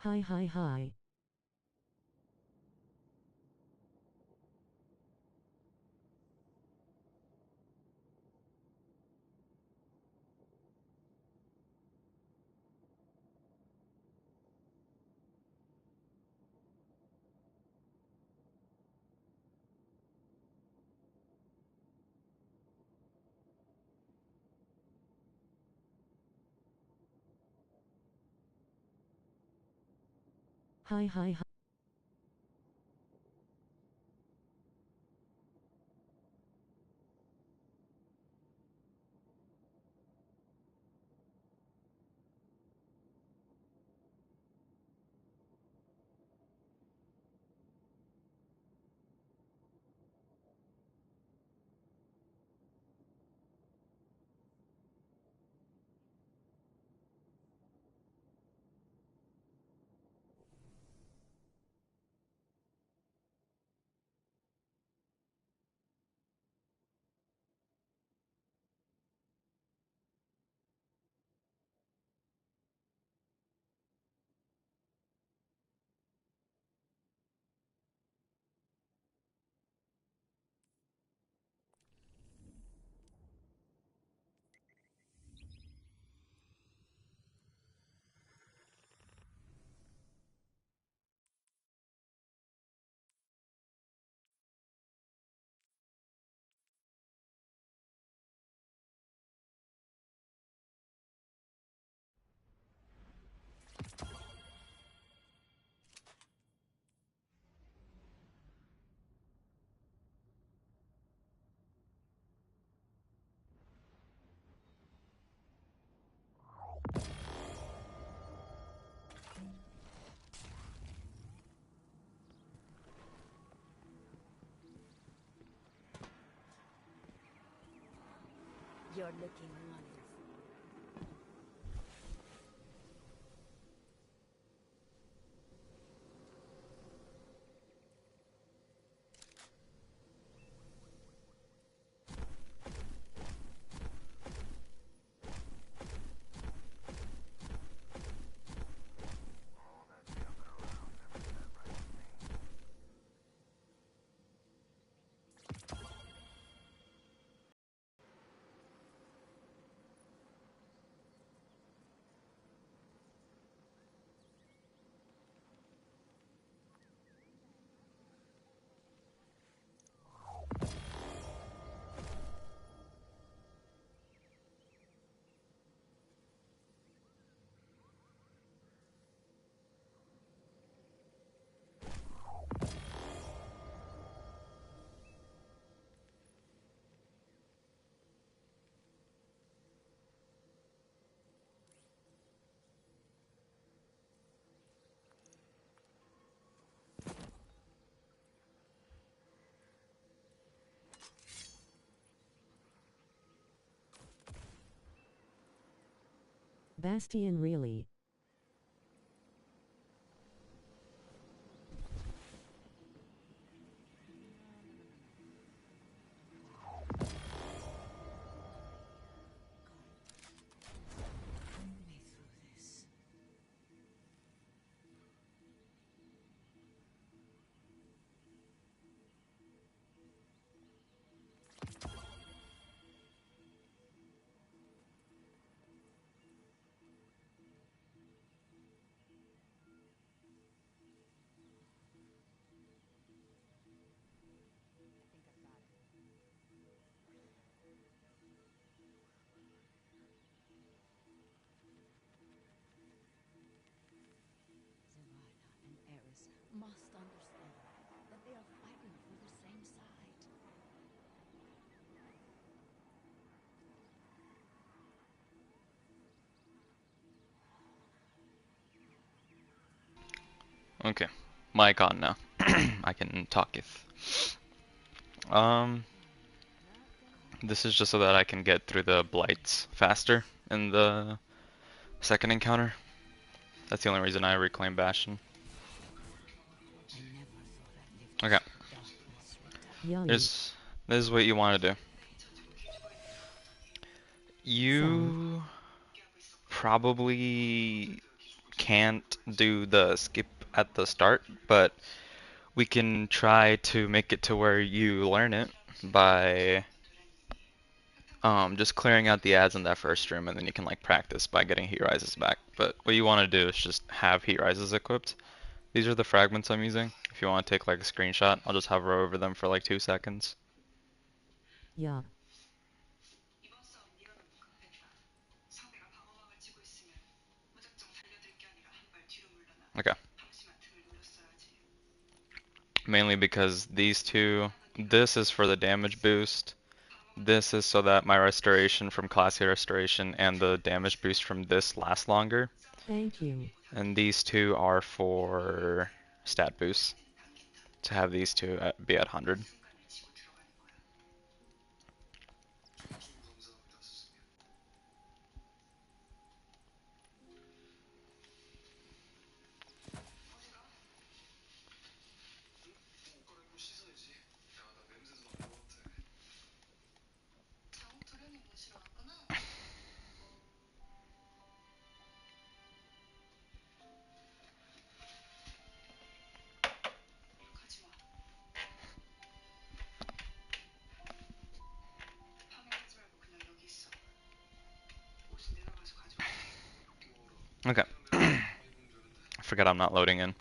Hi hi hi. Hi hi hi. You're looking wonderful. Bastion really. Bring me through this. Zavada and Eris must understand that they are fighting for the same side. Okay, mic on now. I can talk if. Um, this is just so that I can get through the blights faster in the second encounter. That's the only reason I reclaim Bastion. I never thought I'd live to Okay, see darkness return. Yai. this is what you want to do. Self. You probably can't do the skip at the start, but we can try to make it to where you learn it by just clearing out the ads in that first room, and then you can like practice by getting heat rises back. But what you want to do is just have heat rises equipped. These are the fragments I'm using. If you want to take like a screenshot, I'll just hover over them for like 2 seconds. Yeah. Okay. Mainly because these two, this is for the damage boost. This is so that my restoration from classy restoration and the damage boost from this lasts longer. Thank you. And these two are for stat boosts. To have these two be at 100. Okay. I forgot I'm not loading in.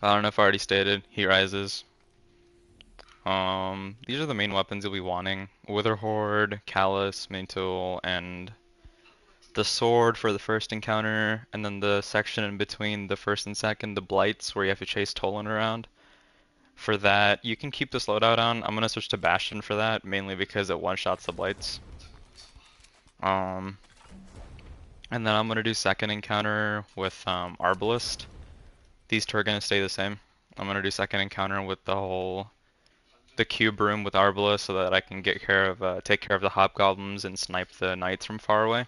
I don't know if I already stated. Heat rises. These are the main weapons you'll be wanting. Wither Horde, Callus, Main Tool, and the sword for the first encounter, and then the section in between the first and second, the Blights, where you have to chase Tolan around. For that, you can keep this loadout on. I'm gonna switch to Bastion for that, mainly because it one-shots the Blights. And then I'm gonna do second encounter with Arbalest. These two are gonna stay the same. I'm gonna do second encounter with the cube room with Arbalest so that I can take care of the hobgoblins and snipe the knights from far away.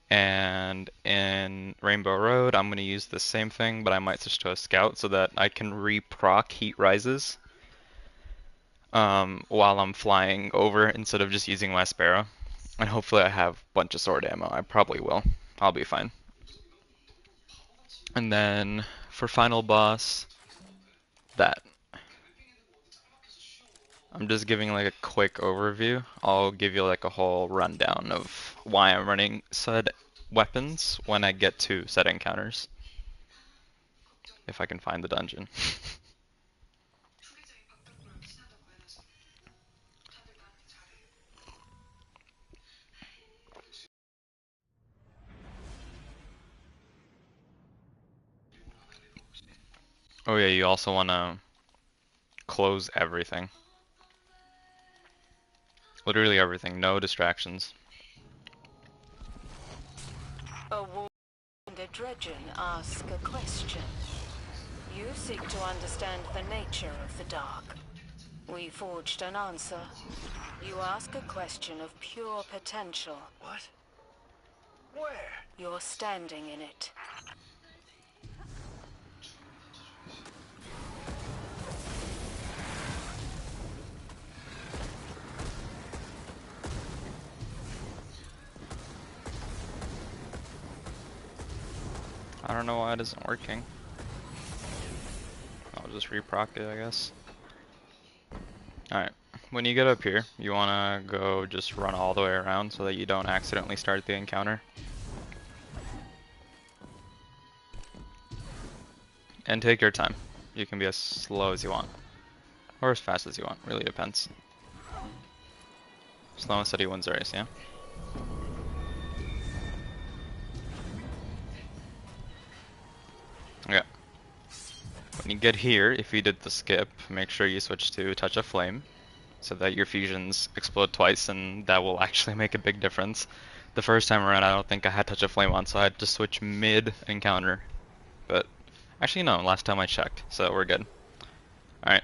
And in Rainbow Road, I'm gonna use the same thing, but I might switch to a scout so that I can re-proc heat rises while I'm flying over instead of just using my Sparrow. And hopefully I have a bunch of sword ammo. I probably will. I'll be fine. And then for final boss, that. I'm just giving like a quick overview. I'll give you like a whole rundown of why I'm running said weapons when I get to said encounters. If I can find the dungeon. Oh yeah, you also want to close everything. Literally everything, no distractions. A wounded Dredgen ask a question. You seek to understand the nature of the dark. We forged an answer. You ask a question of pure potential. What? Where? You're standing in it. I don't know why it isn't working. I'll just reproc it, I guess. Alright, when you get up here, you want to go just run all the way around so that you don't accidentally start the encounter. And take your time. You can be as slow as you want. Or as fast as you want, really depends. Slow and steady wins the race, yeah? Okay. When you get here, if you did the skip, make sure you switch to Touch of Flame, so that your fusions explode twice, and that will actually make a big difference. The first time around, I don't think I had Touch of Flame on, so I had to switch mid-encounter. But, actually no, last time I checked, so we're good. Alright.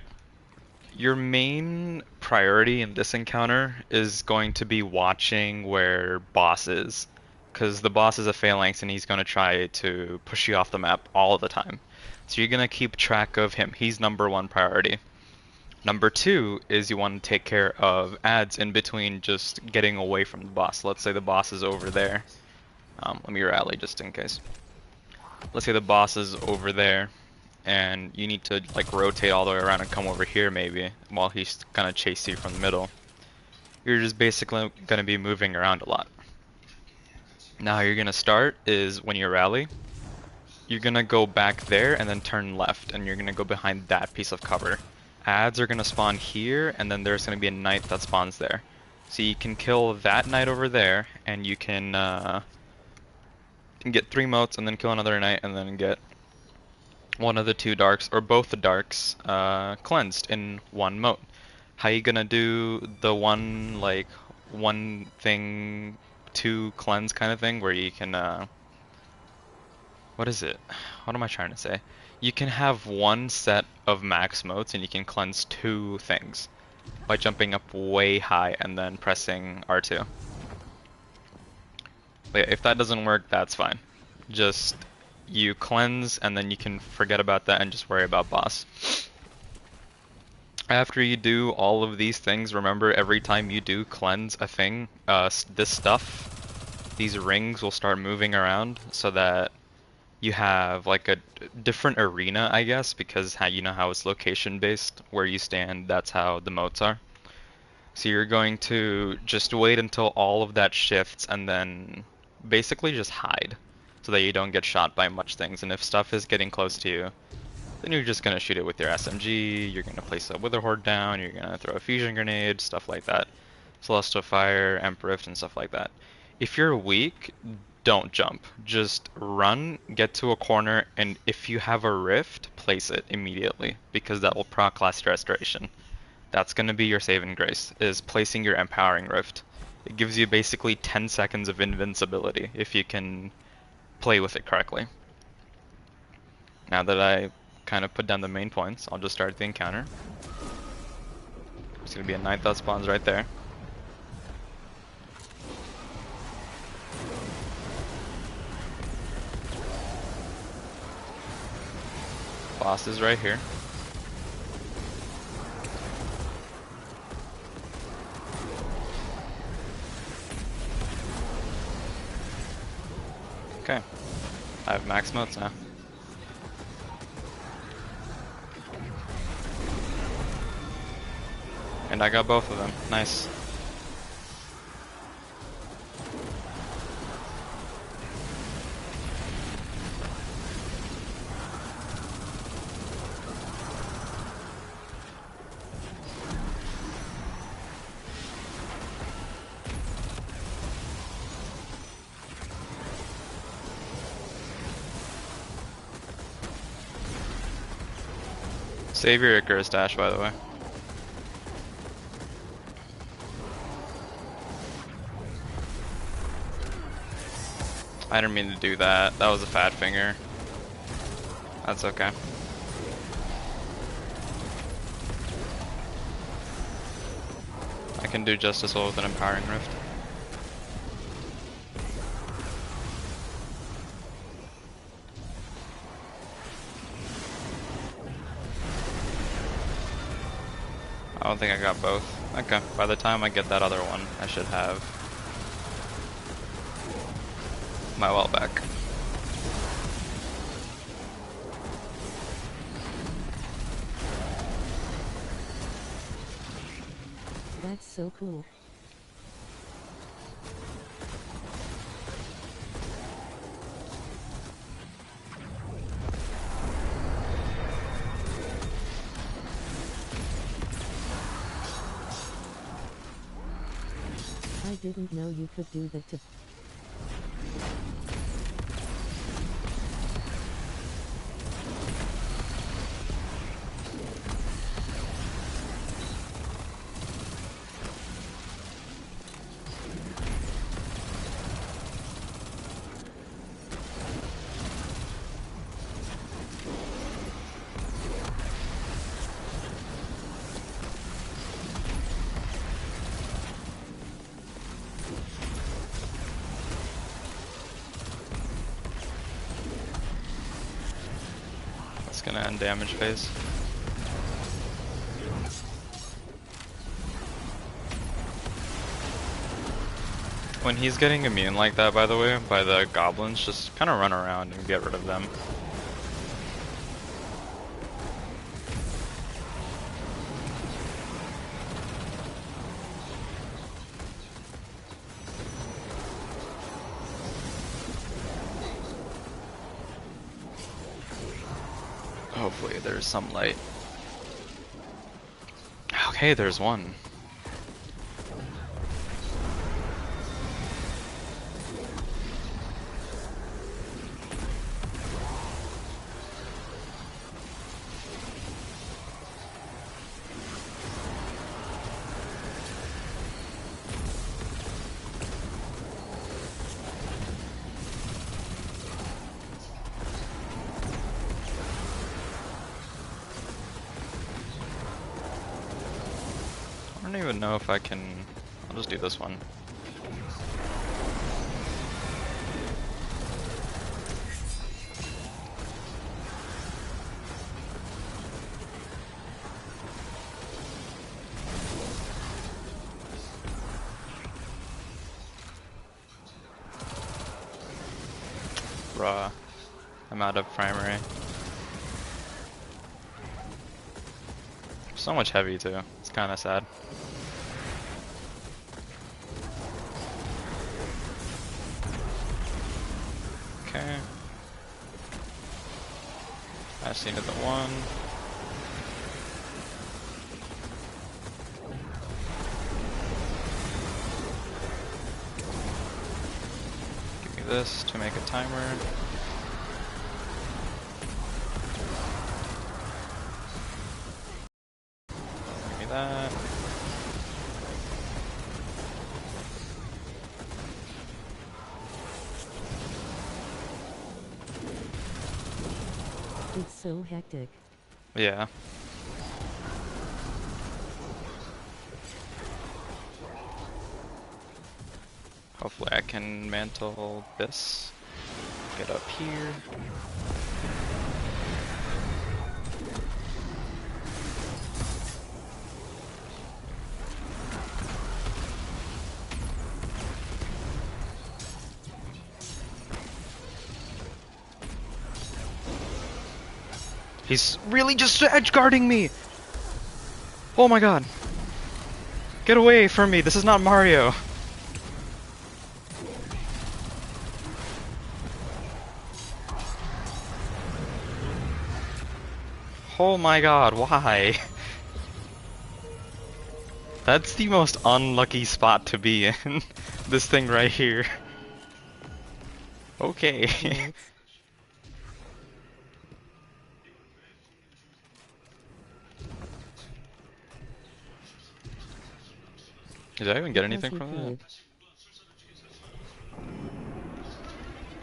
Your main priority in this encounter is going to be watching where boss is. Because the boss is a phalanx and he's going to try to push you off the map all the time. So you're going to keep track of him. He's #1 priority. Number 2 is you want to take care of ads in between just getting away from the boss. Let's say the boss is over there. Let me rally just in case. Let's say the boss is over there, and you need to like rotate all the way around and come over here maybe, while he's gonna chase you from the middle. You're just basically gonna be moving around a lot. Now how you're gonna start is when you rally, you're gonna go back there and then turn left, and you're gonna go behind that piece of cover. Ads are gonna spawn here, and then there's gonna be a knight that spawns there. So you can kill that knight over there, and you can get 3 motes, and then kill another knight, and then get one of the 2 darks, or both the darks, cleansed in 1 mote. How you gonna do the one thing, 2 cleanse kind of thing, where you can, what is it? What am I trying to say? You can have 1 set of max motes, and you can cleanse 2 things by jumping up way high and then pressing R2. But yeah, if that doesn't work, that's fine. Just you cleanse, and then you can forget about that and just worry about boss. After you do all of these things, remember every time you do cleanse a thing, this stuff, these rings will start moving around so that you have like a different arena, I guess, because you know how it's location based, where you stand, that's how the motes are. So you're going to just wait until all of that shifts, and then basically just hide so that you don't get shot by much things. And if stuff is getting close to you, then you're just gonna shoot it with your SMG, you're gonna place a Wither Horde down, you're gonna throw a fusion grenade, stuff like that. Celestial Fire, Emperor, and stuff like that. If you're weak, don't jump. Just run, get to a corner, and if you have a rift, place it immediately, because that will proc Last Restoration. That's gonna be your saving grace, is placing your Empowering Rift. It gives you basically 10 seconds of invincibility if you can play with it correctly. Now that I kind of put down the main points, I'll just start the encounter. There's gonna be a knight that spawns right there. Boss is right here. Okay, I have max motes now. And I got both of them. Nice. Save your Icarus dash, by the way. I didn't mean to do that. That was a fat finger. That's okay. I can do just as well with an Empowering Rift. I don't think I got both. Okay, by the time I get that other one, I should have my well back. That's so cool. I didn't know you could do that to... Gonna end damage phase. When he's getting immune like that, by the way, by the goblins, just kind of run around and get rid of them. Hopefully there's some light. Okay, there's one. I don't even know if I can. I'll just do this one. Bruh. I'm out of primary. So much heavy too. It's kind of sad. Okay. I just needed the one. Give me this to make a timer. Give me that. It's so hectic. Yeah. Hopefully I can mantle this. Get up here. He's really just edge guarding me! Oh my god. Get away from me, this is not Mario. Oh my god, why? That's the most unlucky spot to be in. This thing right here. Okay. Did I even get anything from that?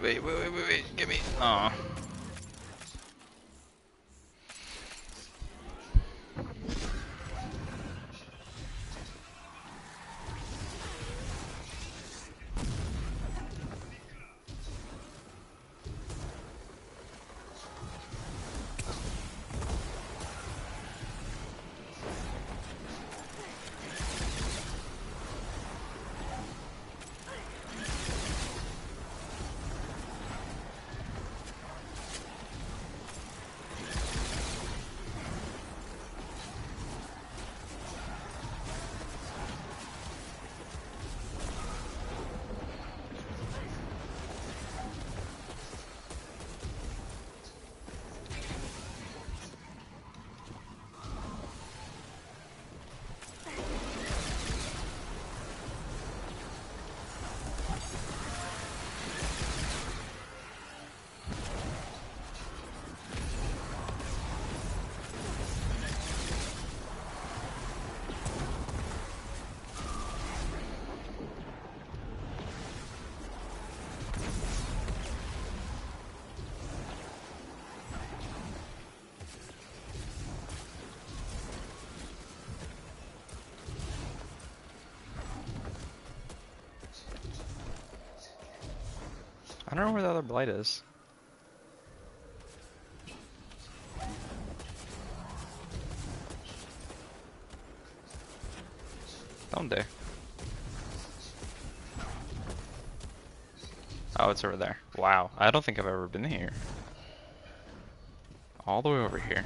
Wait, give me. Aw. I don't know where the other blight is. Someday. Oh, it's over there. Wow, I don't think I've ever been here. All the way over here.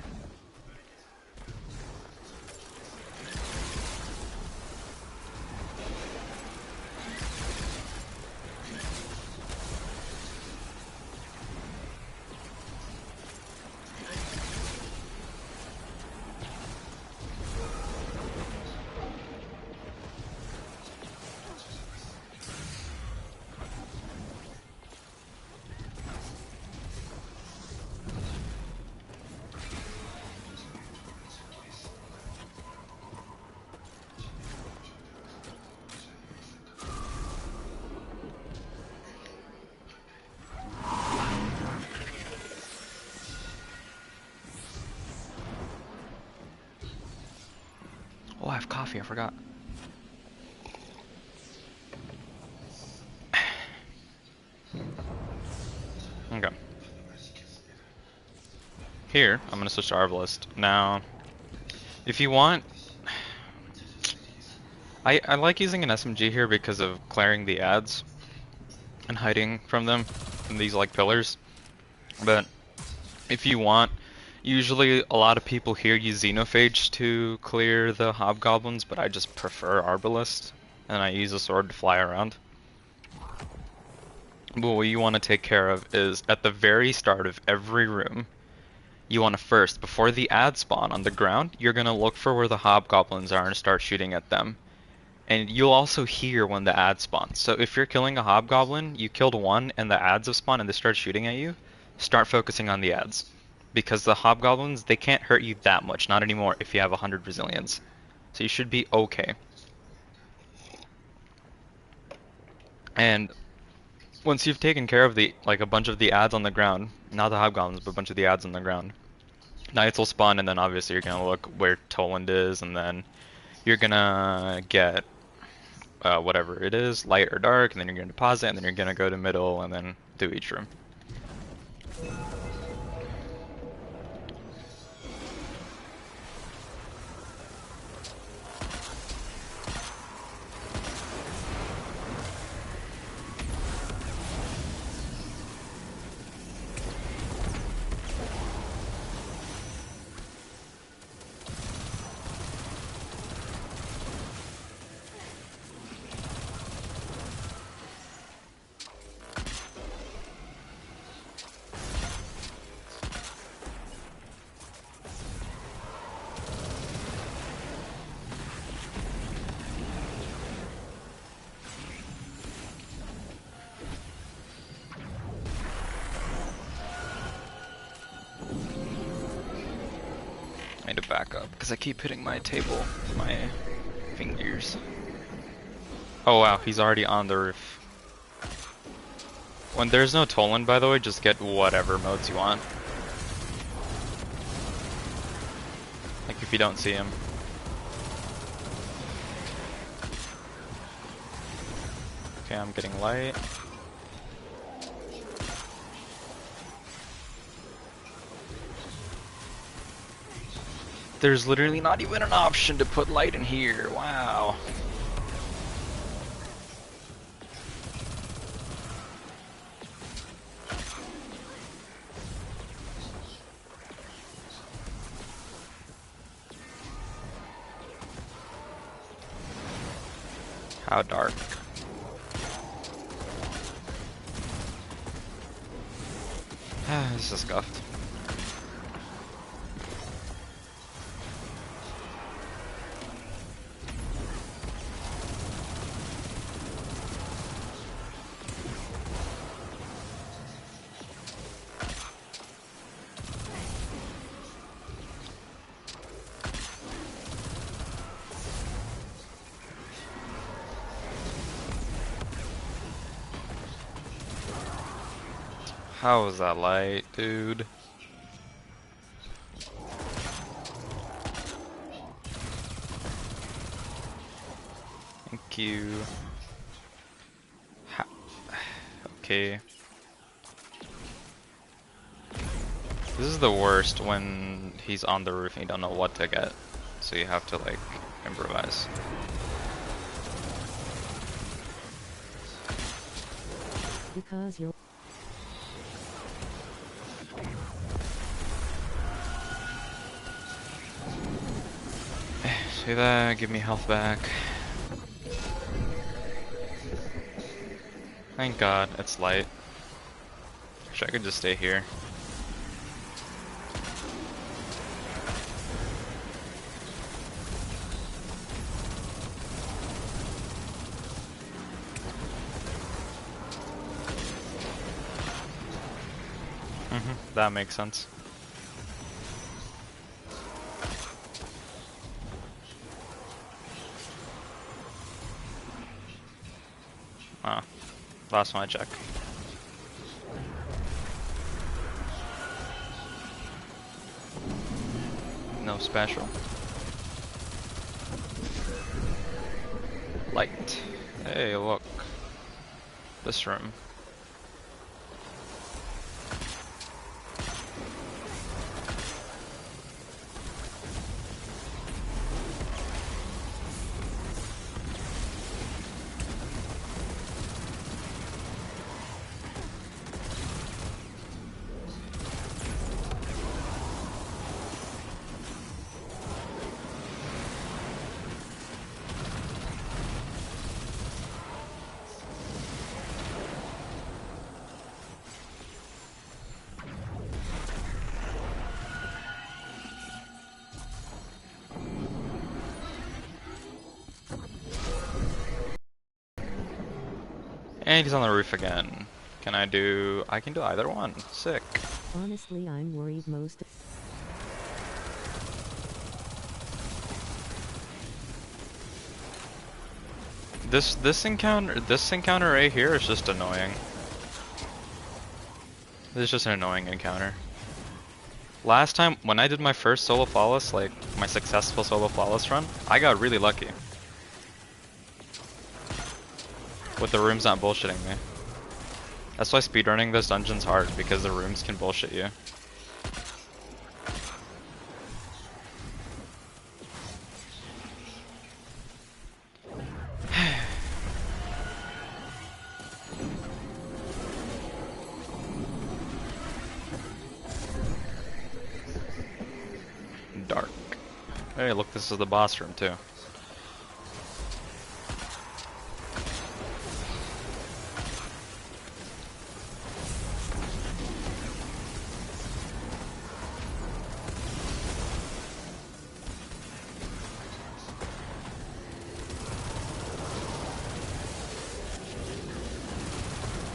Oh, I have coffee, I forgot. Okay. Here, I'm gonna switch to Arbalest. Now, if you want, I like using an SMG here because of clearing the ads and hiding from them in these like pillars. But if you want, usually a lot of people here use Xenophage to clear the hobgoblins, but I just prefer Arbalest, and I use a sword to fly around. But what you want to take care of is at the very start of every room, you want to first, before the ads spawn on the ground, you're going to look for where the hobgoblins are and start shooting at them. And you'll also hear when the ad spawns. So if you're killing a hobgoblin, you killed one and the ads have spawned and they start shooting at you, start focusing on the ads. Because the hobgoblins, they can't hurt you that much, not anymore if you have 100 resilience. So you should be okay. And once you've taken care of the a bunch of the ads on the ground, not the hobgoblins, but a bunch of the ads on the ground, knights will spawn, and then obviously you're gonna look where Toland is, and then you're gonna get whatever it is, light or dark, and then you're gonna deposit, and then you're gonna go to middle, and then do each room. I need to back up because I keep hitting my table with my fingers. Oh wow, he's already on the roof. When there's no Toland, by the way, just get whatever modes you want. Like if you don't see him. Okay, I'm getting light. There's literally not even an option to put light in here. Wow. How dark. This is scuffed. How was that light, dude? Thank you. Okay. This is the worst when he's on the roof and you don't know what to get. So you have to like improvise. because you're See that? Give me health back. Thank God, it's light. Wish I could just stay here. That makes sense. Ah, last one I check. No special. Light. Hey, look. This room. And he's on the roof again. I can do either one. Sick. honestly I'm worried most. This encounter right here is just annoying. This is just an annoying encounter. Last time when I did my first solo flawless, like my successful solo flawless run, I got really lucky. With the rooms not bullshitting me. That's why speedrunning this dungeon's hard, because the rooms can bullshit you. Dark. Hey, look, this is the boss room too.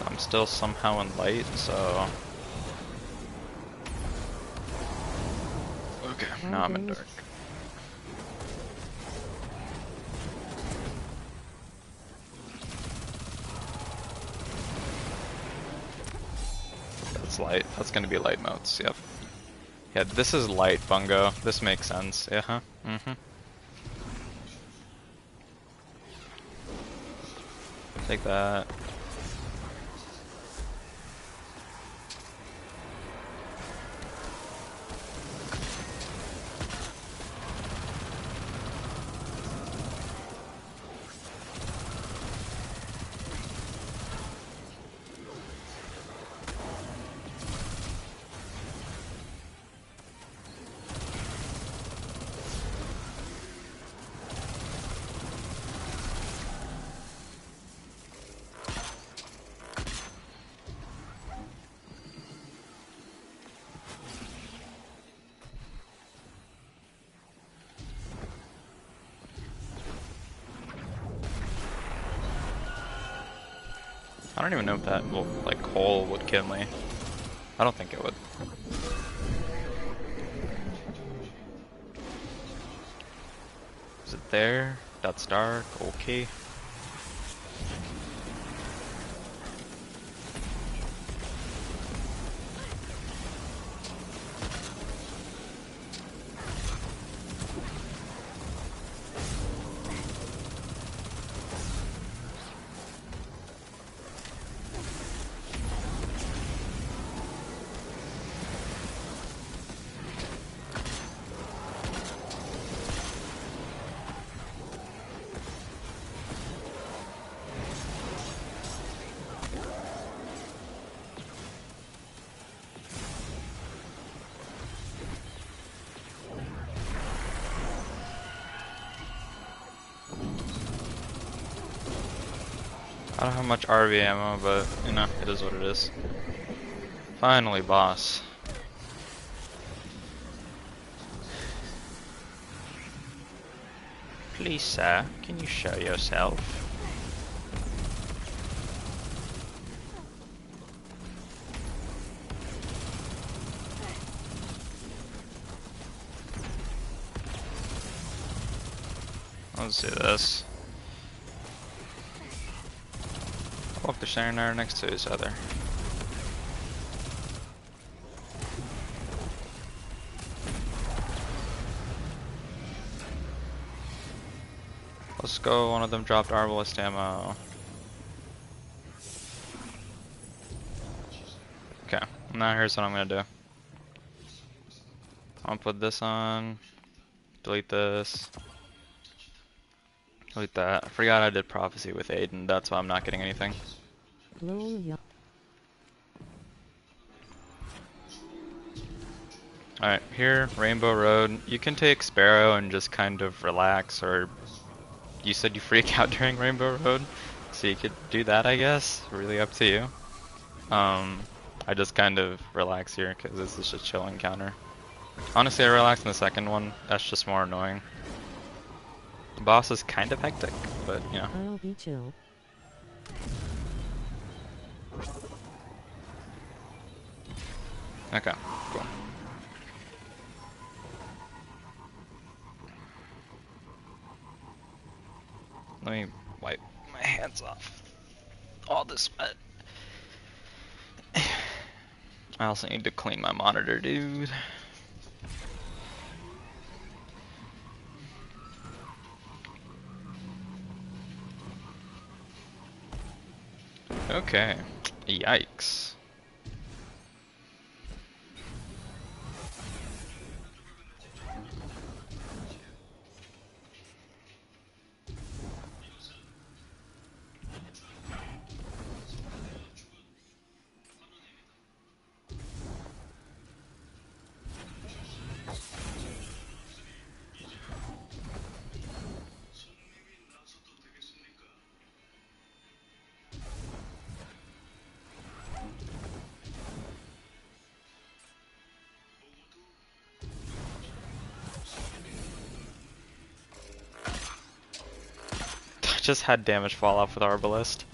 I'm still somehow in light, so... Okay, now I'm in dark. That's light. That's gonna be light modes, yep. Yeah, this is light, Bungo. This makes sense. Yeah, huh? Take that. I don't even know if that will, like, hole would kill me. I don't think it would. Is it there? That's dark. Okay. I don't have much RV ammo, but you know, it is what it is. Finally, boss. Please, sir, can you show yourself? Let's do this. Oh, they're standing there next to each other. Let's go, one of them dropped arbalist ammo. Okay, now here's what I'm gonna do. I'm gonna put this on, delete this, delete that. I forgot I did prophecy with Aiden, that's why I'm not getting anything. Lol, ya. Alright, here, Rainbow Road. You can take Sparrow and just kind of relax, or you said you freak out during Rainbow Road, so you could do that, I guess. Really up to you. I just kind of relax here because this is just a chill encounter. Honestly, I relax in the second one. That's just more annoying. The boss is kind of hectic, but you know. I'll be chill. Okay, cool. Let me wipe my hands off all this sweat. I also need to clean my monitor, dude. Okay, yikes. Just had damage fall off with Arbalest.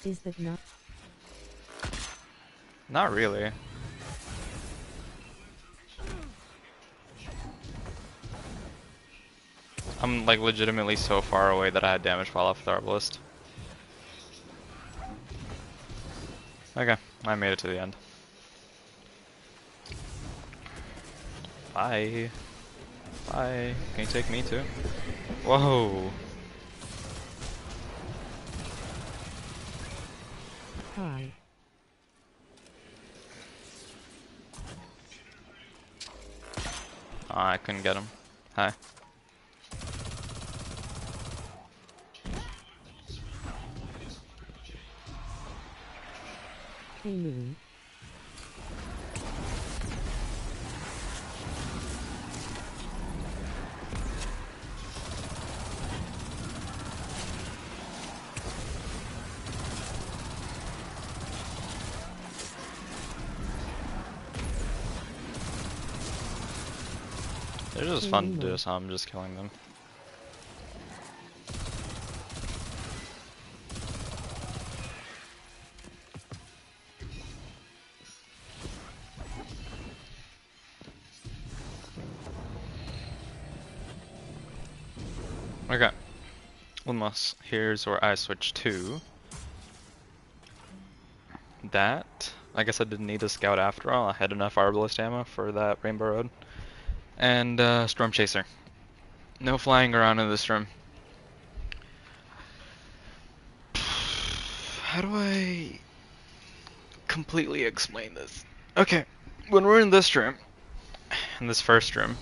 Is that not? Not really. I'm like legitimately so far away that I had damage fall off with Arbalest. Okay, I made it to the end. Bye. Bye. Can you take me too? Whoa. Hi. Oh, I couldn't get him. Hi. Hey Moon. They're just fun to do, so I'm just killing them. Okay. Lumos, here's where I switch to. That. I guess I didn't need a scout after all. I had enough Arbalest ammo for that Rainbow Road. And Storm Chaser. No flying around in this room. How do I... completely explain this. Okay, when we're in this room, in this first room,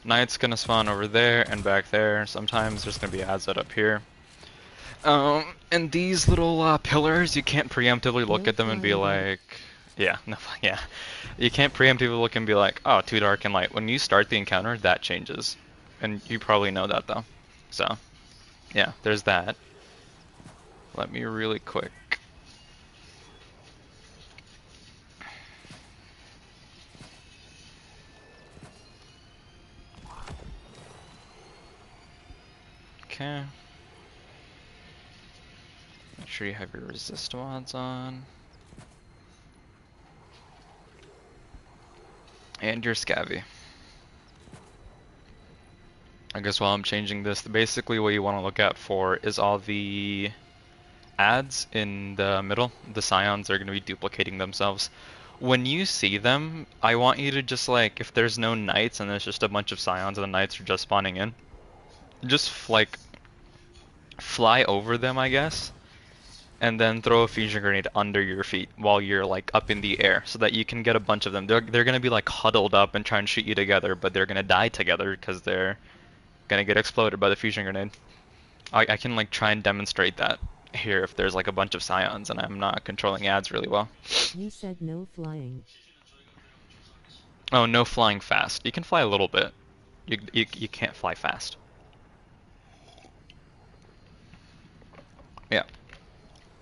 Knight's gonna spawn over there and back there. Sometimes there's gonna be ads up here. And these little pillars, you can't preemptively look at them and be like, yeah, no, yeah, you can't preemptively look and be like, oh, too dark and light. When you start the encounter, that changes, and you probably know that though. So, yeah, there's that. Let me really quick. Okay. Make sure you have your resist mods on. And your scavvy. I guess while I'm changing this, basically what you want to look out for is all the ads in the middle. The scions are going to be duplicating themselves. When you see them, I want you to just like, if there's no knights and there's just a bunch of scions and the knights are just spawning in, just like fly over them, I guess, and then throw a fusion grenade under your feet while you're like up in the air so that you can get a bunch of them. They're going to be like huddled up and try and shoot you together, but they're going to die together because they're going to get exploded by the fusion grenade. I can like try and demonstrate that here if there's like a bunch of scions and I'm not controlling ads really well. You said no flying. Oh, no flying fast. You can fly a little bit. You can't fly fast. Yeah.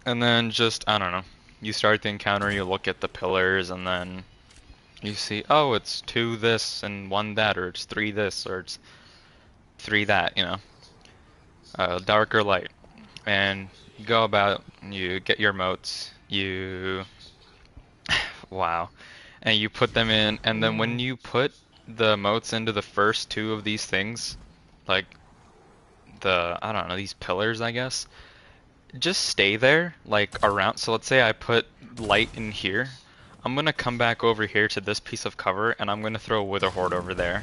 And then just, I don't know, you start the encounter, you look at the pillars, and then you see, oh, it's 2 this and 1 that, or it's 3 this, or it's 3 that, you know. Dark or light. And you go about, you get your motes, you... wow. And you put them in, and then when you put the motes into the first 2 of these things, like the, I don't know, these pillars, I guess, just stay there, like around. So let's say I put light in here. I'm gonna come back over here to this piece of cover and I'm gonna throw a Wither Horde over there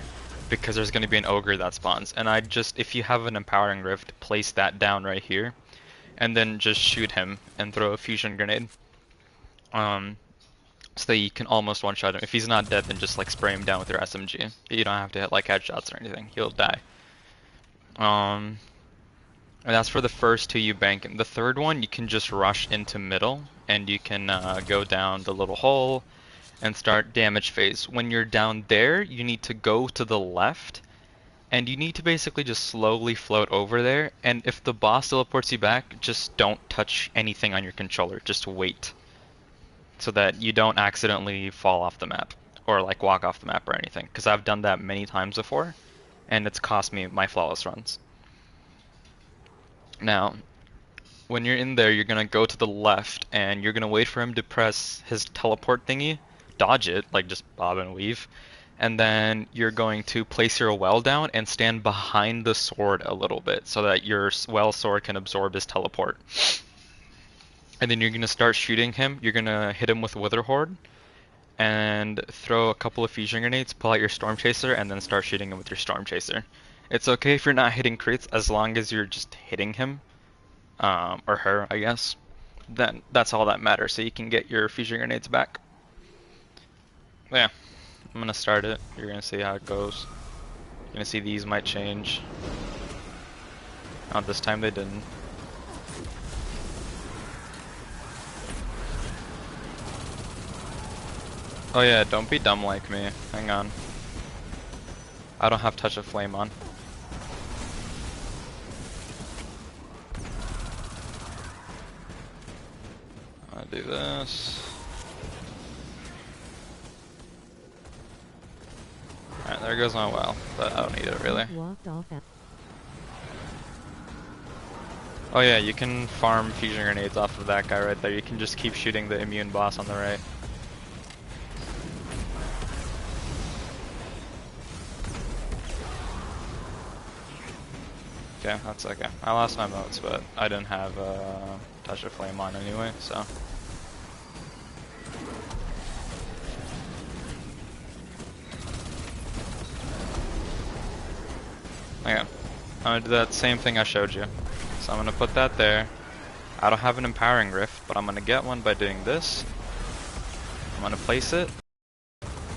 because there's gonna be an ogre that spawns. And I just, if you have an Empowering Rift, place that down right here and then just shoot him and throw a fusion grenade. So that you can almost one-shot him. If he's not dead, then just like spray him down with your SMG. You don't have to hit like headshots or anything. He'll die. And that's for the first 2 you bank in. The third one, you can just rush into middle, and you can go down the little hole and start damage phase. When you're down there, you need to go to the left, and you need to basically just slowly float over there. And if the boss teleports you back, just don't touch anything on your controller. Just wait, so that you don't accidentally fall off the map or like walk off the map or anything. Because I've done that many times before, and it's cost me my flawless runs. Now, when you're in there, you're gonna go to the left, and you're gonna wait for him to press his teleport thingy, dodge it, like just bob and weave, and then you're going to place your well down and stand behind the sword a little bit so that your well sword can absorb his teleport. And then you're gonna start shooting him. You're gonna hit him with Wither Horde, and throw a couple of fusion grenades, pull out your Storm Chaser, and then start shooting him with your Storm Chaser. It's okay if you're not hitting crits, as long as you're just hitting him, or her, I guess. Then that's all that matters, so you can get your fusion grenades back. Yeah, I'm gonna start it. You're gonna see how it goes. You're gonna see these might change. This time they didn't. Oh yeah, don't be dumb like me. Hang on. I don't have Touch of Flame on. I'll do this. Alright, there goes my well, but I don't need it really. Walked off at Oh yeah, you can farm fusion grenades off of that guy right there. You can just keep shooting the immune boss on the right. Okay, that's okay. I lost my motes, but I didn't have Touch of Flame on anyway, so. Okay, I'm gonna do that same thing I showed you. So I'm gonna put that there. I don't have an Empowering Rift, but I'm gonna get one by doing this. I'm gonna place it.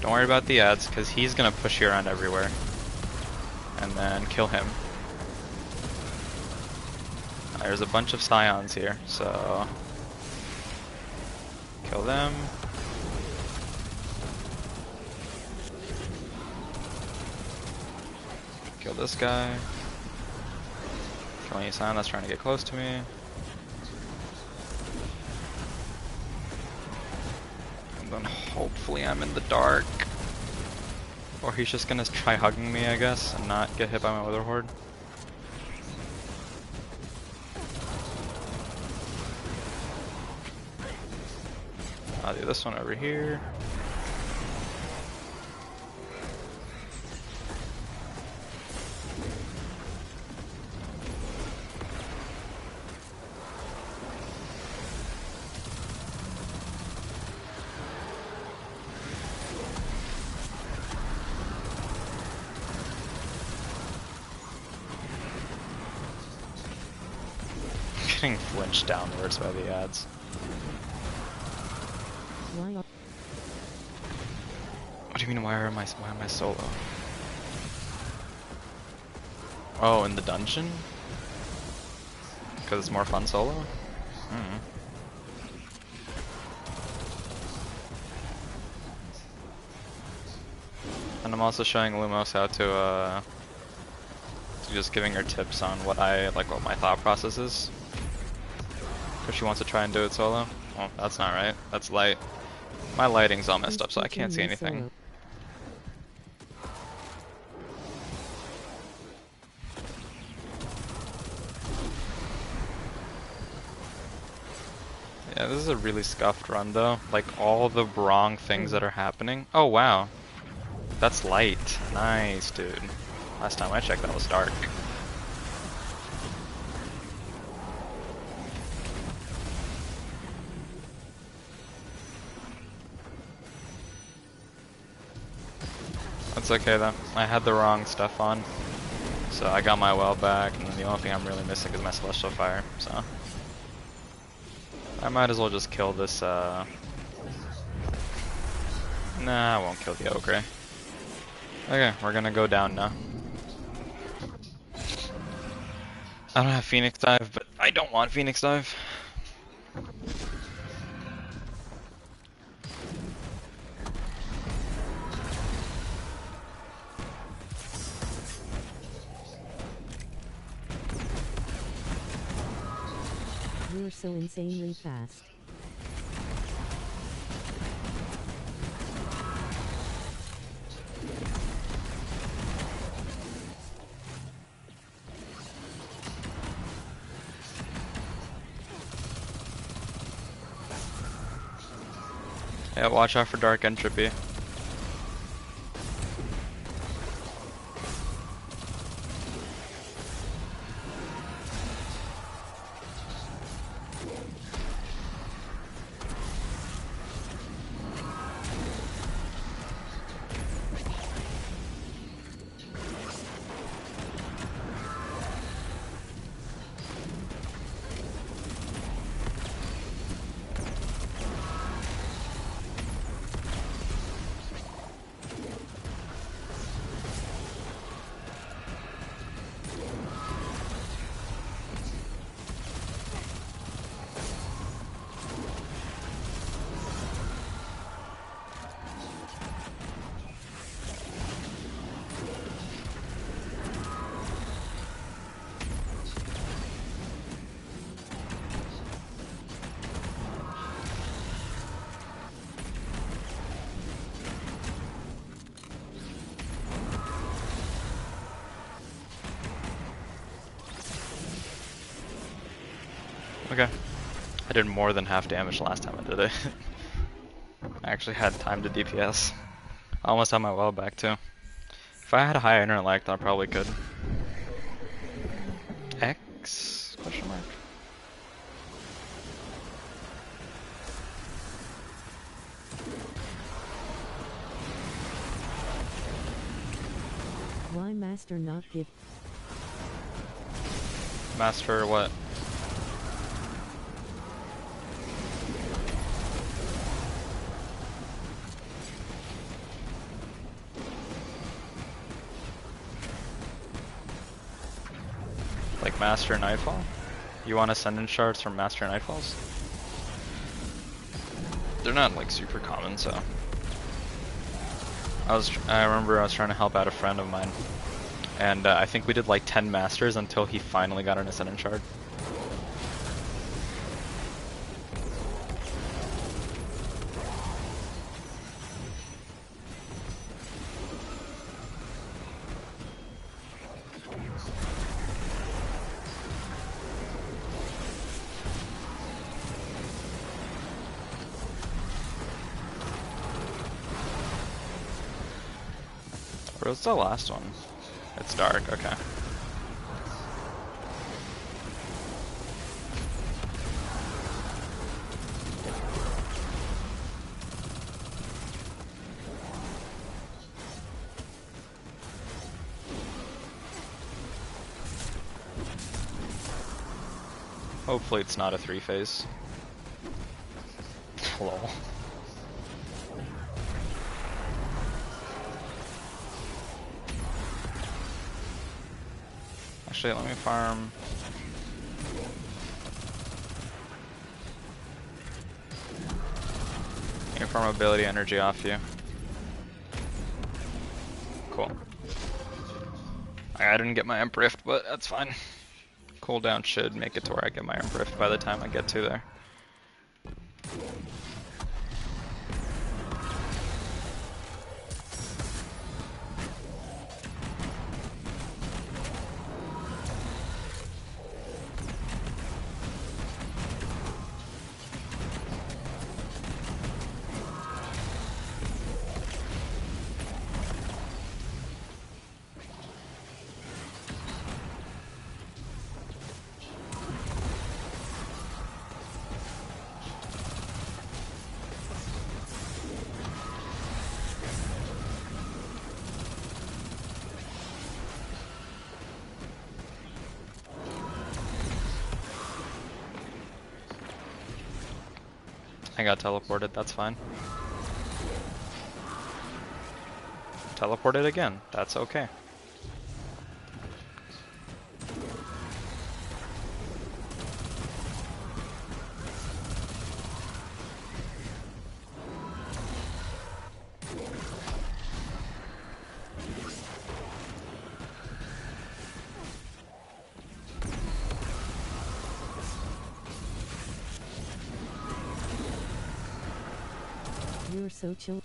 Don't worry about the ads, because he's gonna push you around everywhere. And then kill him. There's a bunch of scions here, so... Kill them. Kill this guy. Kill any scion that's trying to get close to me. And then hopefully I'm in the dark. Or he's just gonna try hugging me, I guess, and not get hit by my Wither Horde. I'll do this one over here. Getting flinched downwards by the ads. Why are What do you mean, why am I solo? Oh, in the dungeon? Because it's more fun solo? And I'm also showing Lumos how to just giving her tips on what my thought process is. If she wants to try and do it solo. Oh, that's not right. That's light. My lighting's all messed up, so I can't see anything. Yeah, this is a really scuffed run though. Like all the wrong things that are happening. Oh wow. That's light. Nice, dude. Last time I checked that was dark. That's okay though. I had the wrong stuff on. So I got my well back, and the only thing I'm really missing is my Celestial Fire, so... I might as well just kill this, Nah, I won't kill the Ogre. Okay, we're gonna go down now. I don't have Phoenix Dive, but I don't want Phoenix Dive. you're so insanely fast? Yeah, watch out for Dark Entropy. Okay. I did more than half damage last time I did it. I actually had time to DPS. I almost had my well back too. If I had a high internet lag, then I probably could. X? Question mark? Why Master not give? Master what? Master Nightfall? You want Ascendant Shards from Master Nightfalls? They're not like super common, so. I remember I was trying to help out a friend of mine, and I think we did like 10 Masters until he finally got an Ascendant Shard. What's the last one? It's dark, okay. Hopefully it's not a 3-phase. Lol. Actually, let me farm. Let me farm ability energy off you. Cool. I didn't get my Imp Rift, but that's fine. Cooldown should make it to where I get my Imp Rift by the time I get to there. I got teleported, that's fine. Teleported again, that's okay. You're so chill.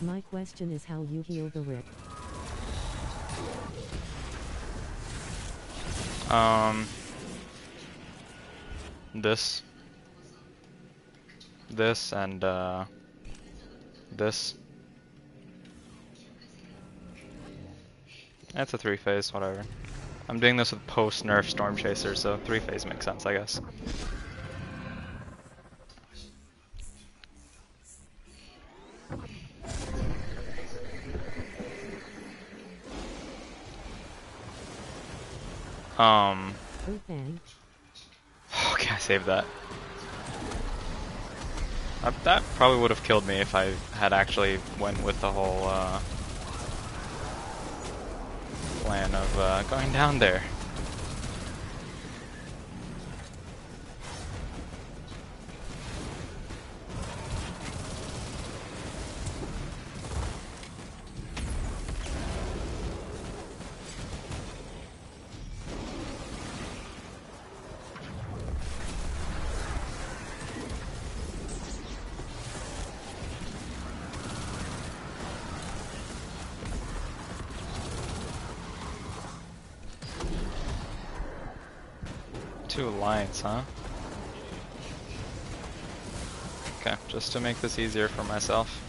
My question is how you heal the rip. This and this. That's a 3-phase, whatever. I'm doing this with post-nerf Storm Chaser, so 3-phase makes sense, I guess. Okay, I saved that. That probably would have killed me if I had actually went with the whole plan of going down there. Two lines, huh? Okay, just to make this easier for myself.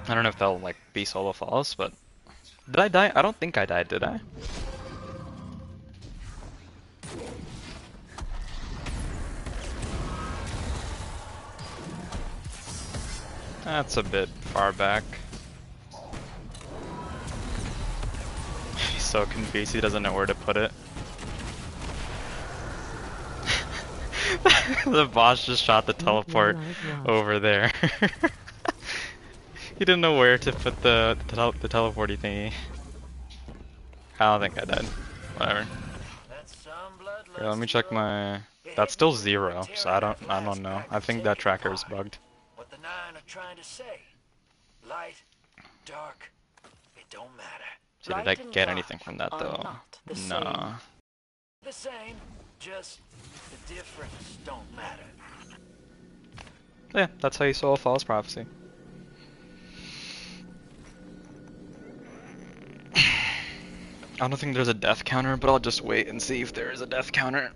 I don't know if they'll like be solo falls, but did I die? I don't think I died, did I? That's a bit far back. He's so confused, he doesn't know where to put it. The boss just shot the teleport over there. He didn't know where to put the teleporty thingy. I don't think I died. Whatever. Here, let me check my. That's still 0, so I don't know. I think that tracker is bugged. What the Nine are trying to say. Light, dark, it don't matter. So did I get anything from that though? Nah. The same, just the difference don't matter. Yeah, that's how you solve False Prophecy. I don't think there's a death counter, but I'll just wait and see if there is a death counter.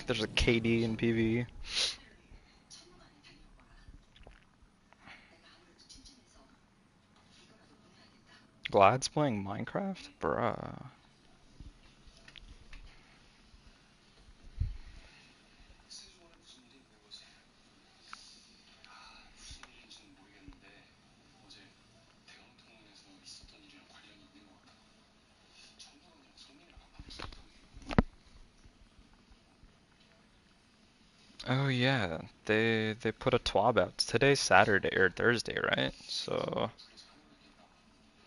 There's a KD in PvE. Glad's playing Minecraft? Bruh. Oh yeah, they put a TWAB out. Today's Saturday or Thursday, right? So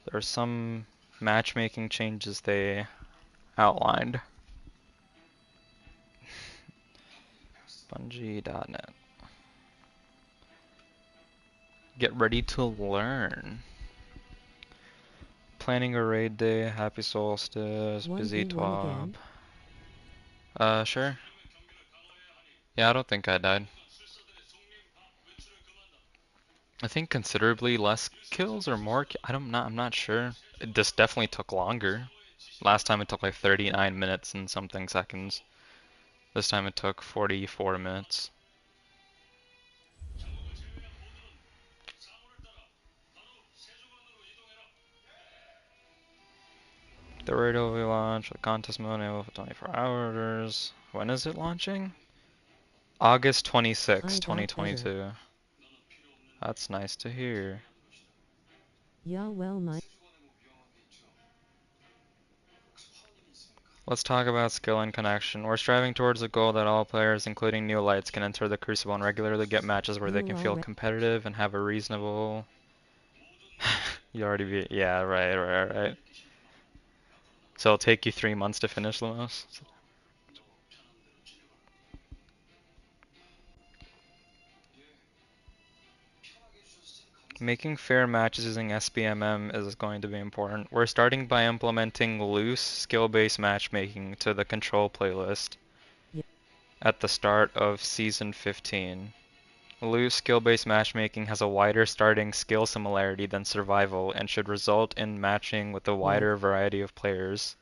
there's some matchmaking changes they outlined. Bungie.net. Get ready to learn. Planning a raid day, happy solstice, busy TWAB. Sure. Yeah, I don't think I died. I think considerably less kills or more. I'm not sure. This definitely took longer. Last time it took like 39 minutes and something seconds. This time it took 44 minutes. The raid will be launched with contest mode enabled for 24 hours. When is it launching? August 26, 2022. That's nice to hear. Yeah, well, my. Let's talk about skill and connection. We're striving towards a goal that all players, including new lights, can enter the Crucible and regularly get matches where they can feel competitive and have a reasonable... You already beat... Yeah, right. So it'll take you 3 months to finish Lumos? Making fair matches using SBMM is going to be important. We're starting by implementing loose, skill-based matchmaking to the control playlist at the start of Season 15. Loose, skill-based matchmaking has a wider starting skill similarity than survival and should result in matching with a wider variety of players,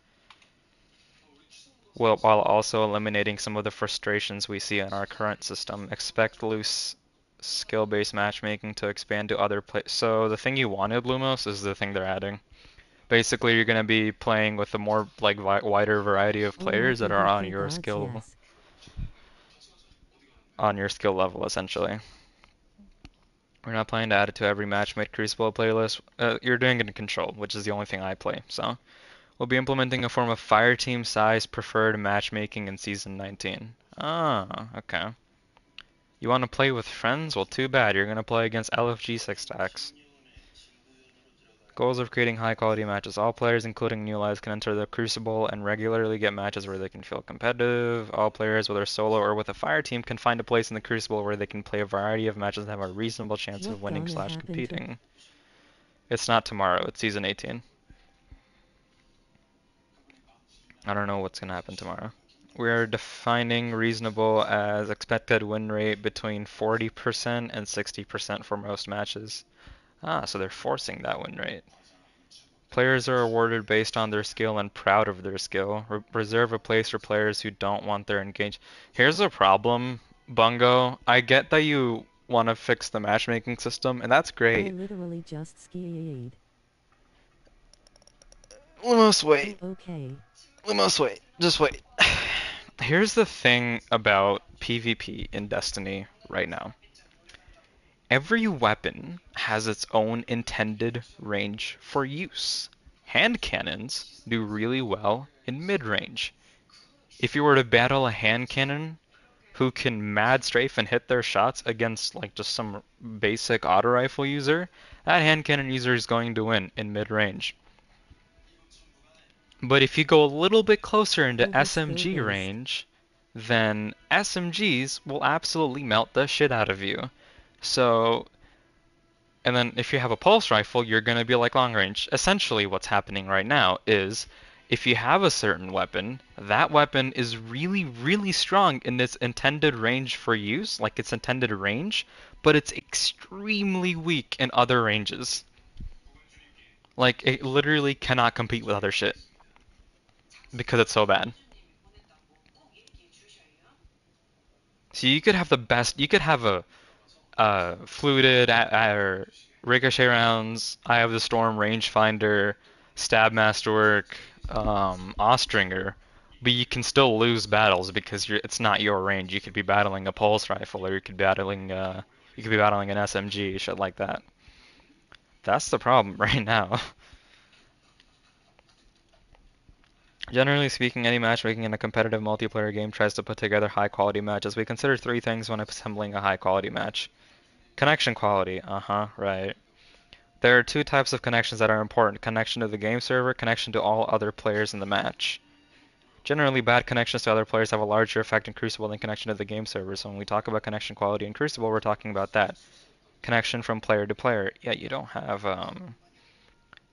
while also eliminating some of the frustrations we see in our current system. Expect loose skill-based matchmaking to expand to other so the thing you wanted, Lumos, is the thing they're adding. Basically, you're going to be playing with a more like wider variety of players that are on your skill level, essentially. We're not planning to add it to every match-made Crucible playlist. You're doing it in Control, which is the only thing I play. So we'll be implementing a form of fireteam size preferred matchmaking in Season 19. Ah, okay. You want to play with friends? Well, too bad. You're going to play against LFG 6 stacks. Goals of creating high-quality matches. All players, including new lives, can enter the Crucible and regularly get matches where they can feel competitive. All players, whether solo or with a fire team, can find a place in the Crucible where they can play a variety of matches and have a reasonable chance of winning / competing. It's not tomorrow. It's Season 18. I don't know what's going to happen tomorrow. We're defining reasonable as expected win rate between 40% and 60% for most matches. Ah, so they're forcing that win rate. Players are awarded based on their skill and proud of their skill. Reserve a place for players who don't want their engage. Here's a problem, Bungo. I get that you want to fix the matchmaking system, and that's I great. literally just skied. Lumos, wait. Oh, okay. Lumos, wait. Just wait. Here's the thing about PvP in Destiny right now. Every weapon has its own intended range for use. Hand cannons do really well in mid-range. If you were to battle a hand cannon who can mad strafe and hit their shots against like just some basic auto rifle user, that hand cannon user is going to win in mid-range. But if you go a little bit closer into SMG range, then SMGs will absolutely melt the shit out of you. So, and then if you have a pulse rifle, you're going to be like long range. Essentially what's happening right now is if you have a certain weapon, that weapon is really, really strong in its intended range for use, like its intended range, but it's extremely weak in other ranges. Like, it literally cannot compete with other shit because it's so bad. So you could have the best, you could have a fluted or ricochet rounds, Eye of the Storm, rangefinder, stab masterwork, Austringer, but you can still lose battles because it's not your range. You could be battling a pulse rifle, or you could be battling an SMG, shit like that. That's the problem right now. Generally speaking, any matchmaking in a competitive multiplayer game tries to put together high quality matches. We consider three things when assembling a high quality match. Connection quality, right. There are two types of connections that are important: connection to the game server, connection to all other players in the match. Generally, bad connections to other players have a larger effect in Crucible than connection to the game server, so when we talk about connection quality in Crucible, we're talking about that. Connection from player to player. Yeah, you don't have,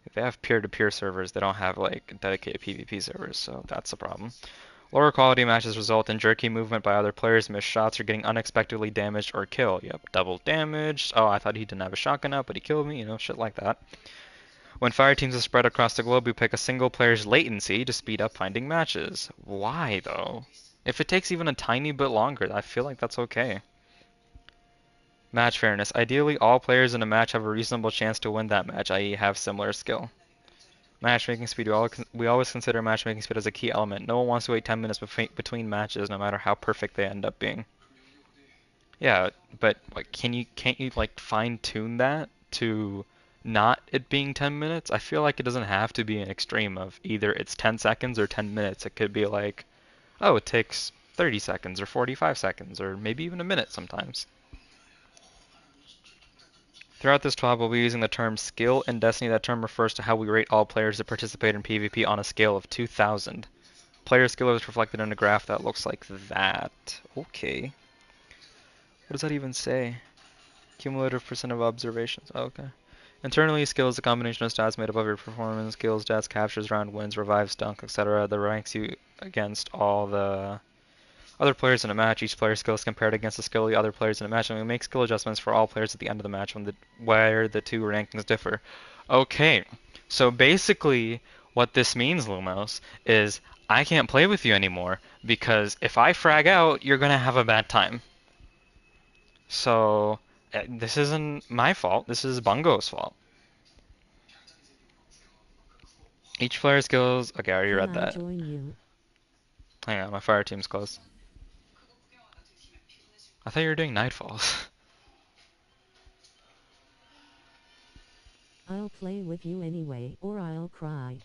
if they have peer-to-peer servers, they don't have, like, dedicated PvP servers, so that's a problem. Lower quality matches result in jerky movement by other players, missed shots, or getting unexpectedly damaged or killed. Yep, double damaged. Oh, I thought he didn't have a shotgun out, but he killed me, shit like that. When fire teams are spread across the globe, we pick a single player's latency to speed up finding matches. Why, though? If it takes even a tiny bit longer, I feel like that's okay. Match fairness. Ideally, all players in a match have a reasonable chance to win that match, i.e. have similar skill. Matchmaking speed. We always consider matchmaking speed as a key element. No one wants to wait 10 minutes between matches, no matter how perfect they end up being. Yeah, but like, can't you like fine-tune that to not it being 10 minutes? I feel like it doesn't have to be an extreme of either it's 10 seconds or 10 minutes. It could be like, oh, it takes 30 seconds or 45 seconds or maybe even a minute sometimes. Throughout this talk, we'll be using the term skill in Destiny. That term refers to how we rate all players that participate in PvP on a scale of 2,000. Player skill is reflected in a graph that looks like that. Okay. What does that even say? Cumulative percent of observations. Oh, okay. Internally, skill is a combination of stats made up of your performance, skills, stats, captures, round wins, revives, dunk, etc. that ranks you against all the other players in a match. Each player's skill is compared against the skill of the other players in a match, and we make skill adjustments for all players at the end of the match where the two rankings differ. Okay, so basically what this means, Lumos, is I can't play with you anymore because if I frag out, you're gonna have a bad time. So this isn't my fault. This is Bungo's fault. Each player's skills. Okay, I already read that. Join you? Hang on, my fire team's close. I thought you were doing Nightfalls. I'll play with you anyway, or I'll cry.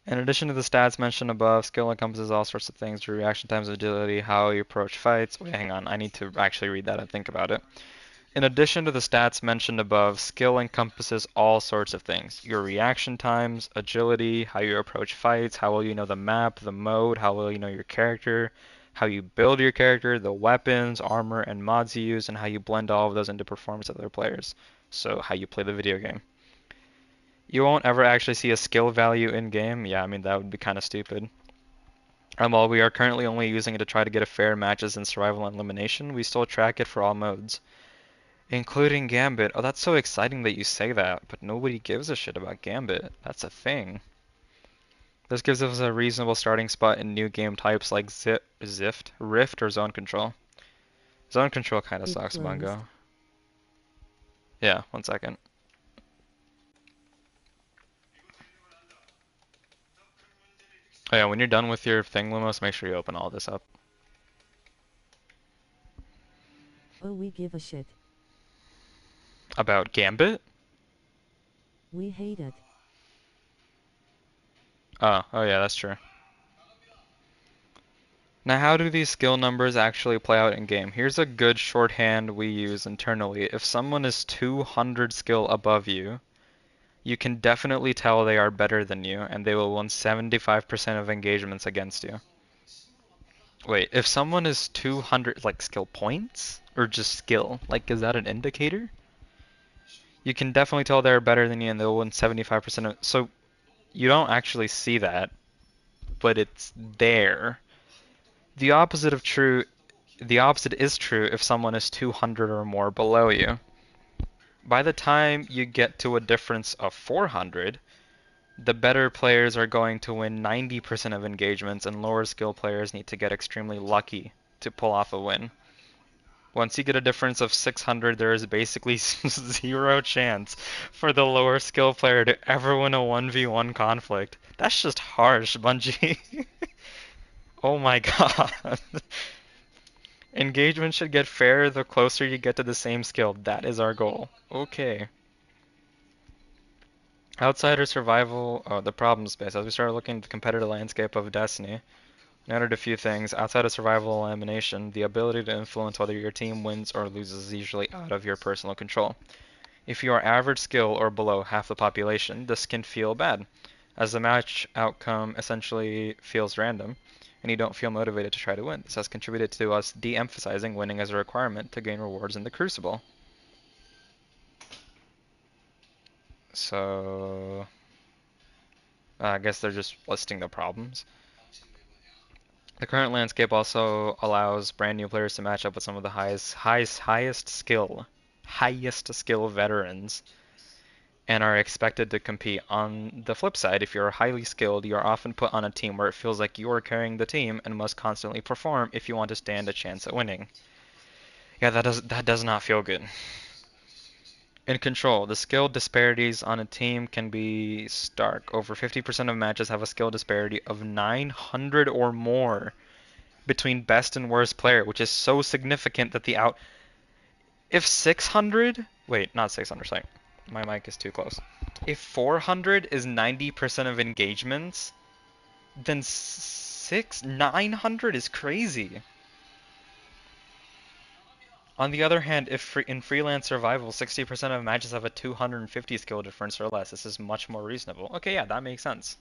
In addition to the stats mentioned above, skill encompasses all sorts of things: your reaction times, agility, how you approach fights. Wait, hang on, I need to actually read that and think about it. In addition to the stats mentioned above, skill encompasses all sorts of things: your reaction times, agility, how you approach fights, how well you know the map, the mode, how well you know your character, how you build your character, the weapons, armor, and mods you use, and how you blend all of those into performance of other players. So how you play the video game. You won't ever actually see a skill value in game. Yeah, I mean, that would be kind of stupid. While we are currently only using it to try to get a fair matches in survival and elimination, we still track it for all modes, including Gambit. Oh, that's so exciting that you say that, but nobody gives a shit about Gambit. That's a thing. This gives us a reasonable starting spot in new game types like Zift, Rift, or Zone Control. Zone control kind of It sucks, closed. Bungo. Yeah, 1 second. Oh yeah, when you're done with your thing, Lumos, make sure you open all this up. Oh, we give a shit. About Gambit? We hate it. Oh yeah, that's true. Now how do these skill numbers actually play out in game? Here's a good shorthand we use internally. If someone is 200 skill above you, you can definitely tell they are better than you, and they will win 75% of engagements against you. Wait, if someone is 200, like skill points? Or just skill? Like, is that an indicator? You can definitely tell they're better than you and they'll win 75% of... So, you don't actually see that, but it's there. The opposite is true if someone is 200 or more below you. By the time you get to a difference of 400, the better players are going to win 90% of engagements, and lower skill players need to get extremely lucky to pull off a win. Once you get a difference of 600, there is basically 0 chance for the lower skill player to ever win a 1v1 conflict. That's just harsh, Bungie. Oh my god. Engagement should get fairer the closer you get to the same skill. That is our goal. Okay. Outsider survival, the problem space. As we started looking at the competitive landscape of Destiny, we noted a few things. Outside of survival elimination, the ability to influence whether your team wins or loses is usually out of your personal control. If you are average skill or below half the population, this can feel bad, as the match outcome essentially feels random, and you don't feel motivated to try to win. This has contributed to us de-emphasizing winning as a requirement to gain rewards in the Crucible. So, I guess they're just listing the problems. The current landscape also allows brand new players to match up with some of the highest skill veterans, and are expected to compete. On the flip side, if you're highly skilled, you are often put on a team where it feels like you are carrying the team and must constantly perform if you want to stand a chance at winning. Yeah, that does not feel good. In Control, the skill disparities on a team can be stark. Over 50% of matches have a skill disparity of 900 or more between best and worst player, which is so significant that if 600, wait, not 600, sorry. My mic is too close. If 400 is 90% of engagements, then 900 is crazy. On the other hand, if in freelance survival, 60% of matches have a 250 skill difference or less, this is much more reasonable. Okay, yeah, that makes sense.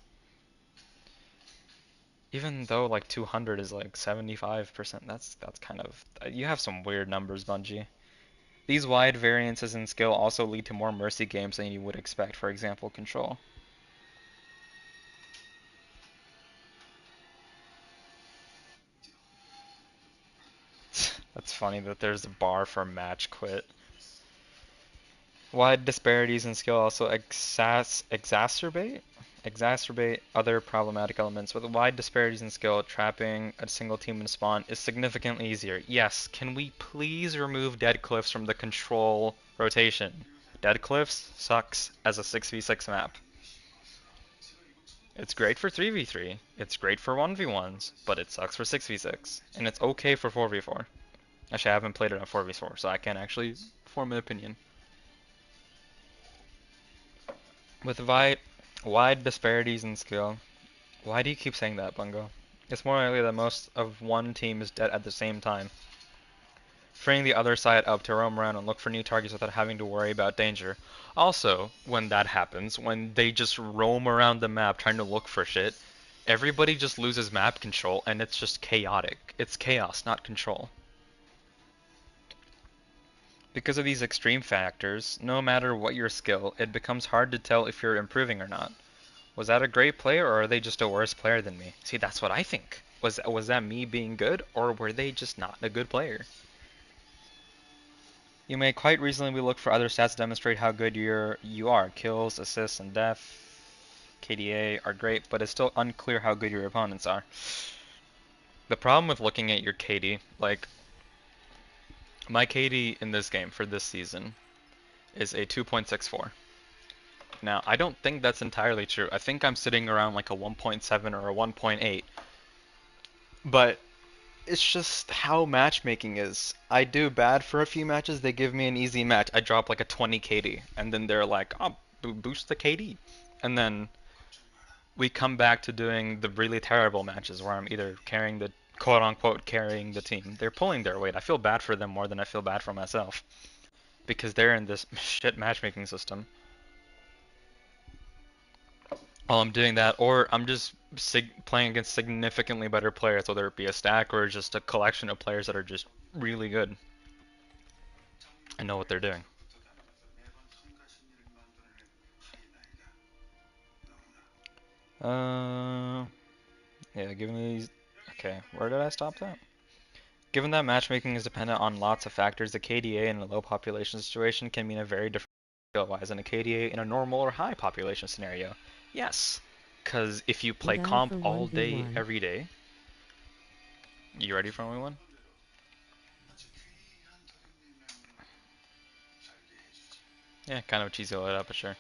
Even though like 200 is like 75%, that's kind of... You have some weird numbers, Bungie. These wide variances in skill also lead to more mercy games than you would expect, for example, Control. That's funny that there's a bar for match quit. Wide disparities in skill also exacerbate other problematic elements. With wide disparities in skill, trapping a single team in spawn is significantly easier. Yes, can we please remove Dead Cliffs from the Control rotation? Dead Cliffs sucks as a 6v6 map. It's great for 3v3, it's great for 1v1s, but it sucks for 6v6. And it's okay for 4v4. Actually, I haven't played it on 4v4, so I can't actually form an opinion. With wide disparities in skill. Why do you keep saying that, Bungo? It's more likely that most of one team is dead at the same time, freeing the other side up to roam around and look for new targets without having to worry about danger. Also, when that happens, when they just roam around the map trying to look for shit, everybody just loses map control and it's just chaotic. It's chaos, not control. Because of these extreme factors, no matter what your skill, it becomes hard to tell if you're improving or not. Was that a great player, or are they just a worse player than me? See, that's what I think. Was that me being good, or were they just not a good player? You may quite reasonably look for other stats to demonstrate how good you are. Kills, assists, and death, KDA are great, but it's still unclear how good your opponents are. The problem with looking at your KD, like, My KD in this game for this season is a 2.64. Now, I don't think that's entirely true. I think I'm sitting around like a 1.7 or a 1.8. But it's just how matchmaking is. I do bad for a few matches, they give me an easy match. I drop like a 20 KD, and then they're like, oh, boost the KD. And then we come back to doing the really terrible matches where I'm either carrying the quote unquote carrying the team. They're pulling their weight. I feel bad for them more than I feel bad for myself because they're in this shit matchmaking system. While I'm doing that, or I'm just playing against significantly better players, whether it be a stack or just a collection of players that are just really good and know what they're doing. Yeah, given these... Okay, where did I stop that? Given that matchmaking is dependent on lots of factors, the KDA in a low population situation can mean a very different skill-wise than a KDA in a normal or high population scenario. Yes, because if you play Guy comp for all day, 1v1. every day... You ready for only one? Yeah, kind of cheesy load up, but sure.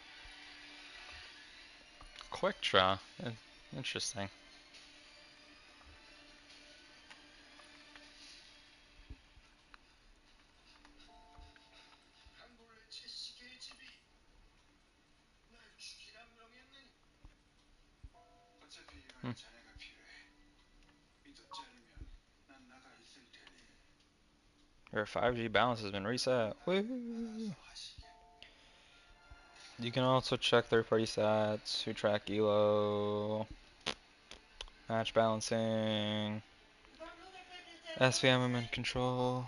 Quick draw. Interesting. Hmm. Your 5G balance has been reset. Woo! You can also check third-party stats, who track elo, match balancing, SVM in control.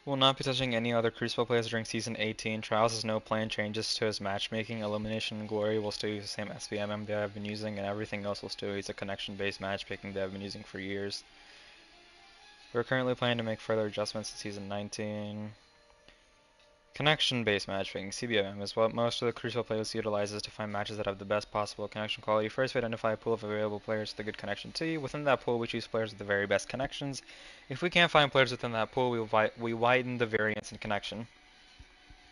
Will not be touching any other Crucible players during Season 18. Trials has no planned changes to his matchmaking. Illumination and Glory will still use the same SVMM they have been using, and everything else will still use a connection-based matchmaking they have been using for years. We're currently planning to make further adjustments in Season 19. Connection-based matchmaking, CBMM, is what most of the Crucible players utilizes to find matches that have the best possible connection quality. First, we identify a pool of available players with a good connection to you. Within that pool, we choose players with the very best connections. If we can't find players within that pool, we widen the variance in connection.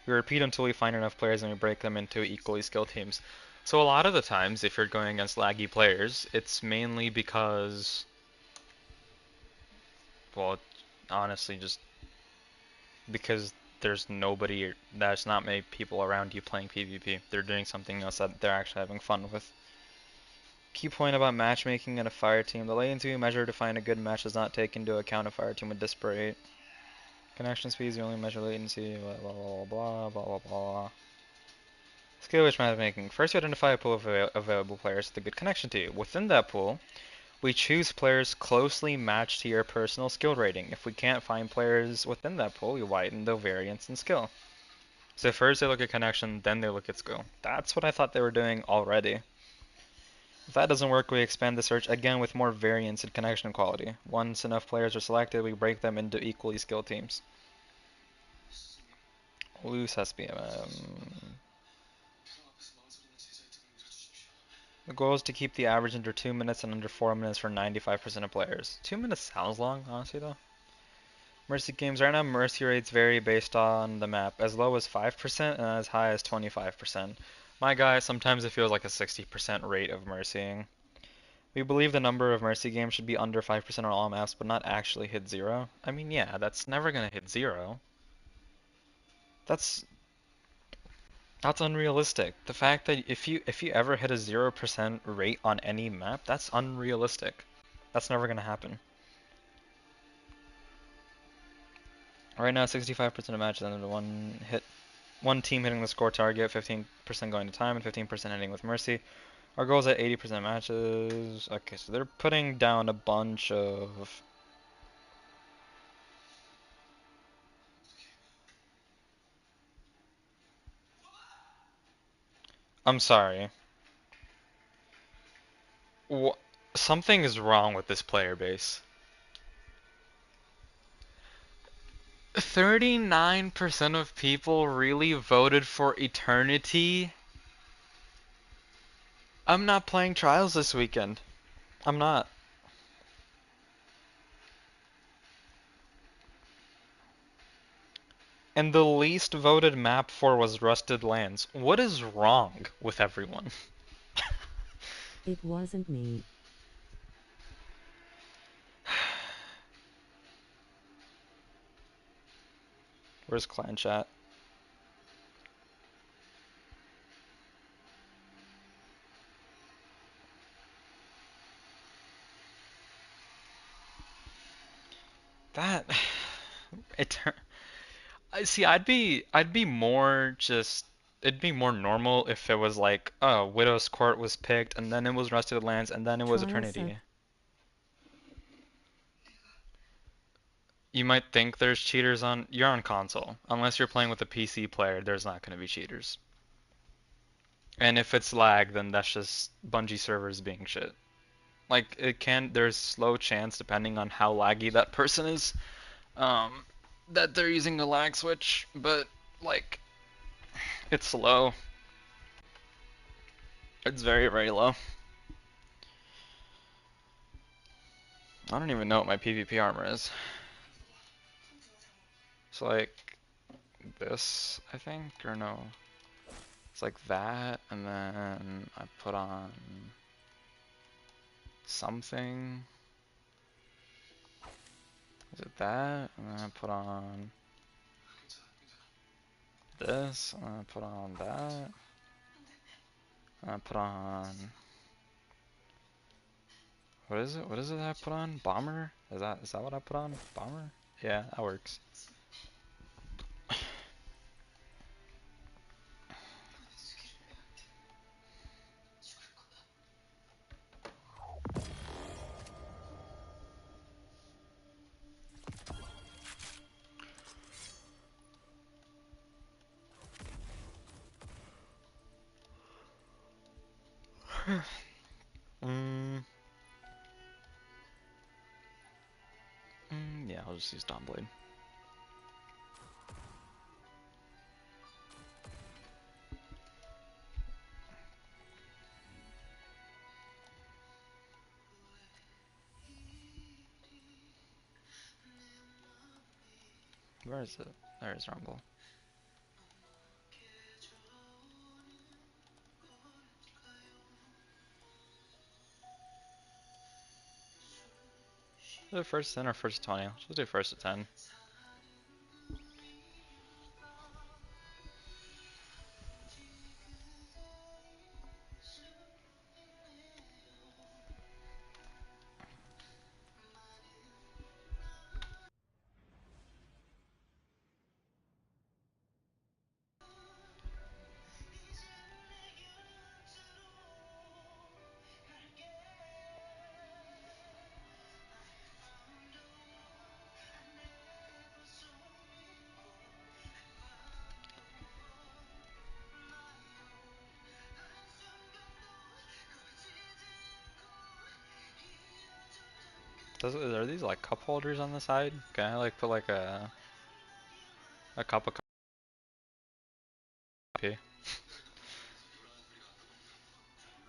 We repeat until we find enough players and we break them into equally skilled teams. So a lot of the times, if you're going against laggy players, it's mainly because, well, honestly, just because there's not many people around you playing PvP. They're doing something else that they're actually having fun with. Key point about matchmaking in a fire team. The latency we measure to find a good match does not take into account a fire team with disparate connection speeds. We only measure latency, blah blah blah blah blah blah blah. Skill-based matchmaking. First, you identify a pool of available players with a good connection to you. Within that pool, we choose players closely matched to your personal skill rating. If we can't find players within that pool, we widen the variance in skill. So first they look at connection, then they look at skill. That's what I thought they were doing already. If that doesn't work, we expand the search again with more variance in connection quality. Once enough players are selected, we break them into equally skilled teams. Loose SBMM. The goal is to keep the average under 2 minutes and under 4 minutes for 95% of players. 2 minutes sounds long, honestly though. Mercy games right now, mercy rates vary based on the map, as low as 5% and as high as 25%. My guy, sometimes it feels like a 60% rate of mercying. We believe the number of mercy games should be under 5% on all maps, but not actually hit 0. I mean, yeah, that's never gonna hit 0. That's unrealistic. The fact that if you ever hit a 0% rate on any map, that's unrealistic. That's never gonna happen. Right now, 65% of matches end in one team hitting the score target, 15% going to time, and 15% hitting with mercy. Our goal is at 80% matches. Okay, so they're putting down a bunch of... I'm sorry. Something is wrong with this player base. 39% of people really voted for Eternity? I'm not playing Trials this weekend. I'm not. And the least voted map for was Rusted Lands. What is wrong with everyone? It wasn't me. Where's clan chat? That it I see. I'd be more just. It'd be more normal if it was like, oh, Widow's Court was picked, and then it was Rusted Lands, and then it was Trial set. Eternity. You might think there's cheaters on. You're on console. Unless you're playing with a PC player, there's not going to be cheaters. And if it's lag, then that's just Bungie servers being shit. Like it can. There's slow chance depending on how laggy that person is, that they're using a lag switch. But like, it's low. It's very, very low. I don't even know what my PvP armor is. It's like this, I think, or no. It's like that, and then I put on something. Is it that? And then I put on this, and then I put on that. And I put on... What is it? What is it that I put on? Bomber? Is that what I put on? Bomber? Yeah, that works. Yeah, I'll just use Dawnblade. Where is it? There is Rumble. Do first 10 or first 20? Let's do first to 10. Are these like cup holders on the side? Can I like put like a cup of coffee?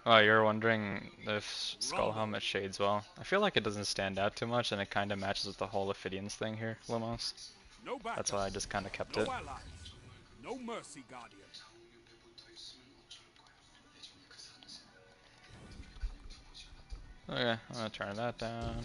Oh, you're wondering if Skull Helmet shades well. I feel like it doesn't stand out too much and it kind of matches with the whole Ophidians thing here, Lumos. That's why I just kind of kept it. No mercy, Guardian. Okay, I'm gonna turn that down.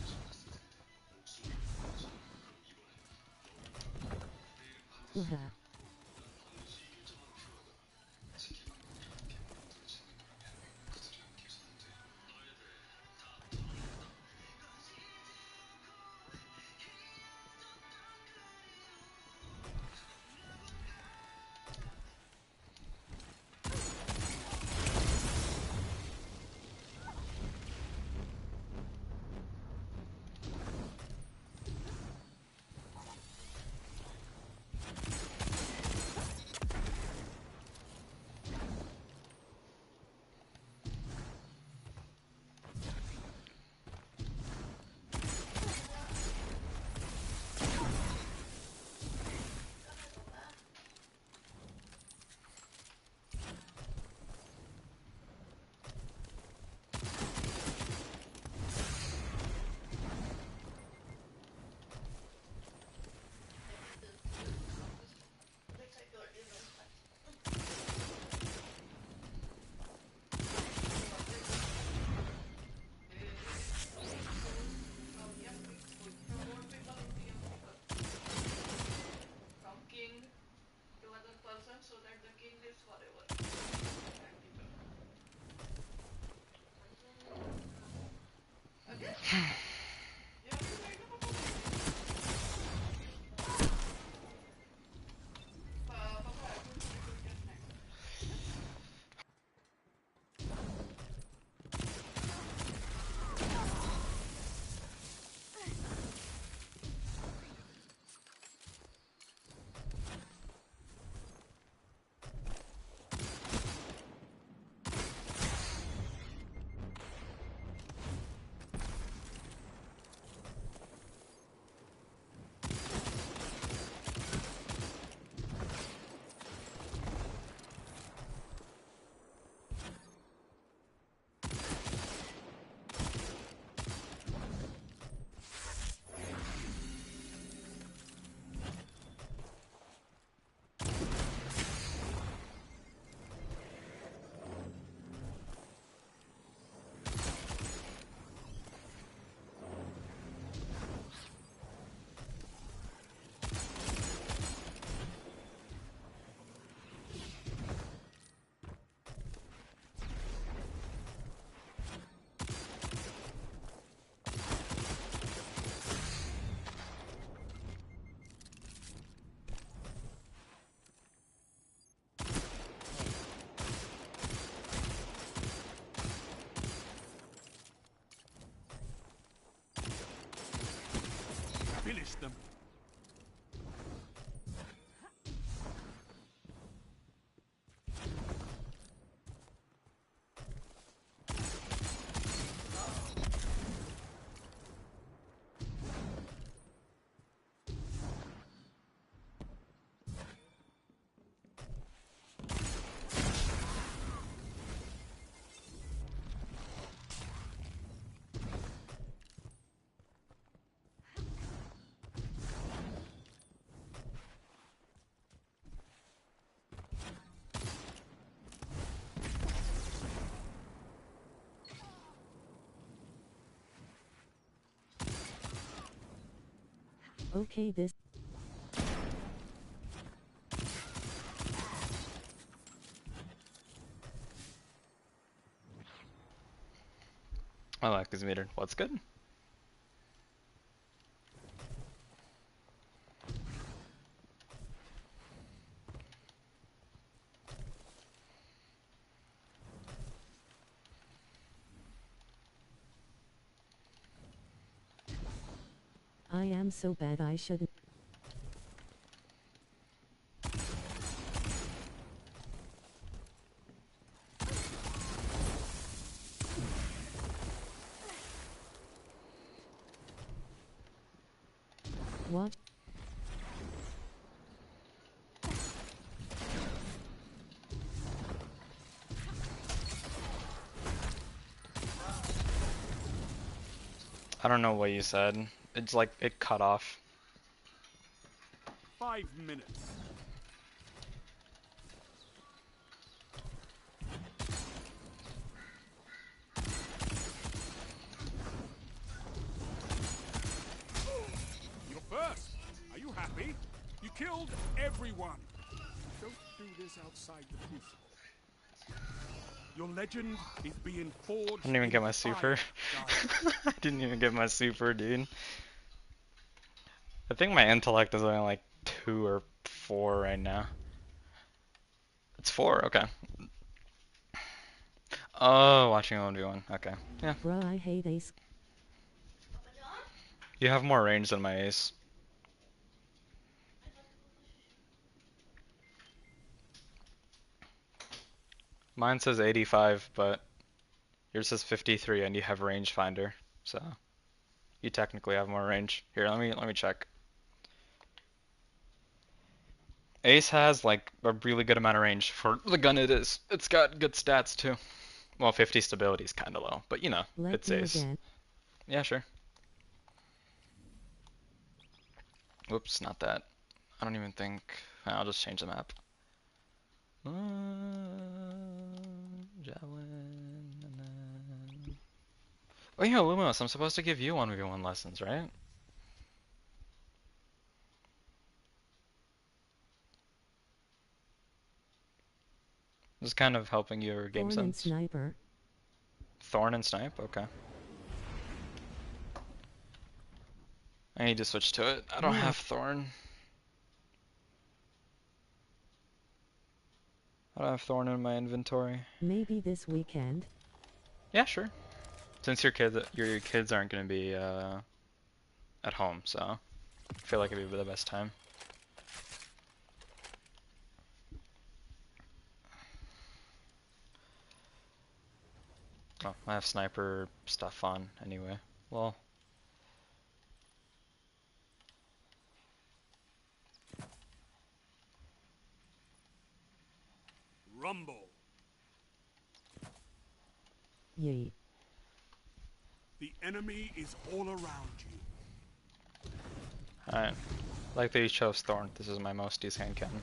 Finish them. Okay, this. I like this meter. What's good? I am so bad I shouldn't. What? I don't know what you said. It's like it cut off. 5 minutes. You're first. Are you happy? You killed everyone. Don't do this outside the crucible. Your legend is being forged. I didn't even get my in super. fire, I didn't even get my super, dude. I think my intellect is only like 2 or 4 right now. It's 4, okay. Oh, watching 1v1, okay. Yeah. Bruh, I hate ace. You have more range than my ace. Mine says 85, but yours says 53 and you have rangefinder, so you technically have more range. Here, let me check. Ace has like a really good amount of range for the gun it is. It's got good stats too. Well, 50 stability is kind of low, but you know, Let it's me Ace. again. Yeah, sure. Whoops, not that. I don't even think. I'll just change the map. Javelin, and then... Oh yeah, Lumos, I'm supposed to give you 1v1 lessons, right? Just kind of helping your game Thorn and sense. sniper. Thorn and snipe? Okay. I need to switch to it. I don't Yeah. have Thorn. I don't have Thorn in my inventory. Maybe this weekend. Yeah, sure. Since your kids aren't gonna be at home, so I feel like it'd be the best time. Oh, I have sniper stuff on anyway. Well, Rumble. Yeet. The enemy is all around you. alright. Like that you chose Thorn. This is my most used hand cannon.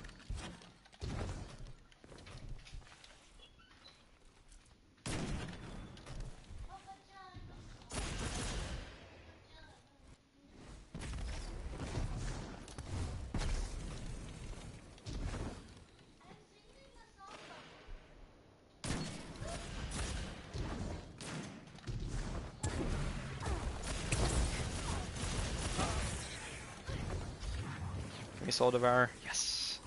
Soul Devour. Yes.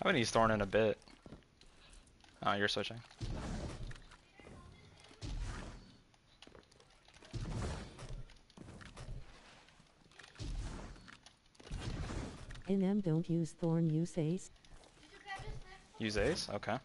haven't used Thorn in a bit. Oh, you're switching. NM don't use Thorn, use Ace. Use Ace? Okay.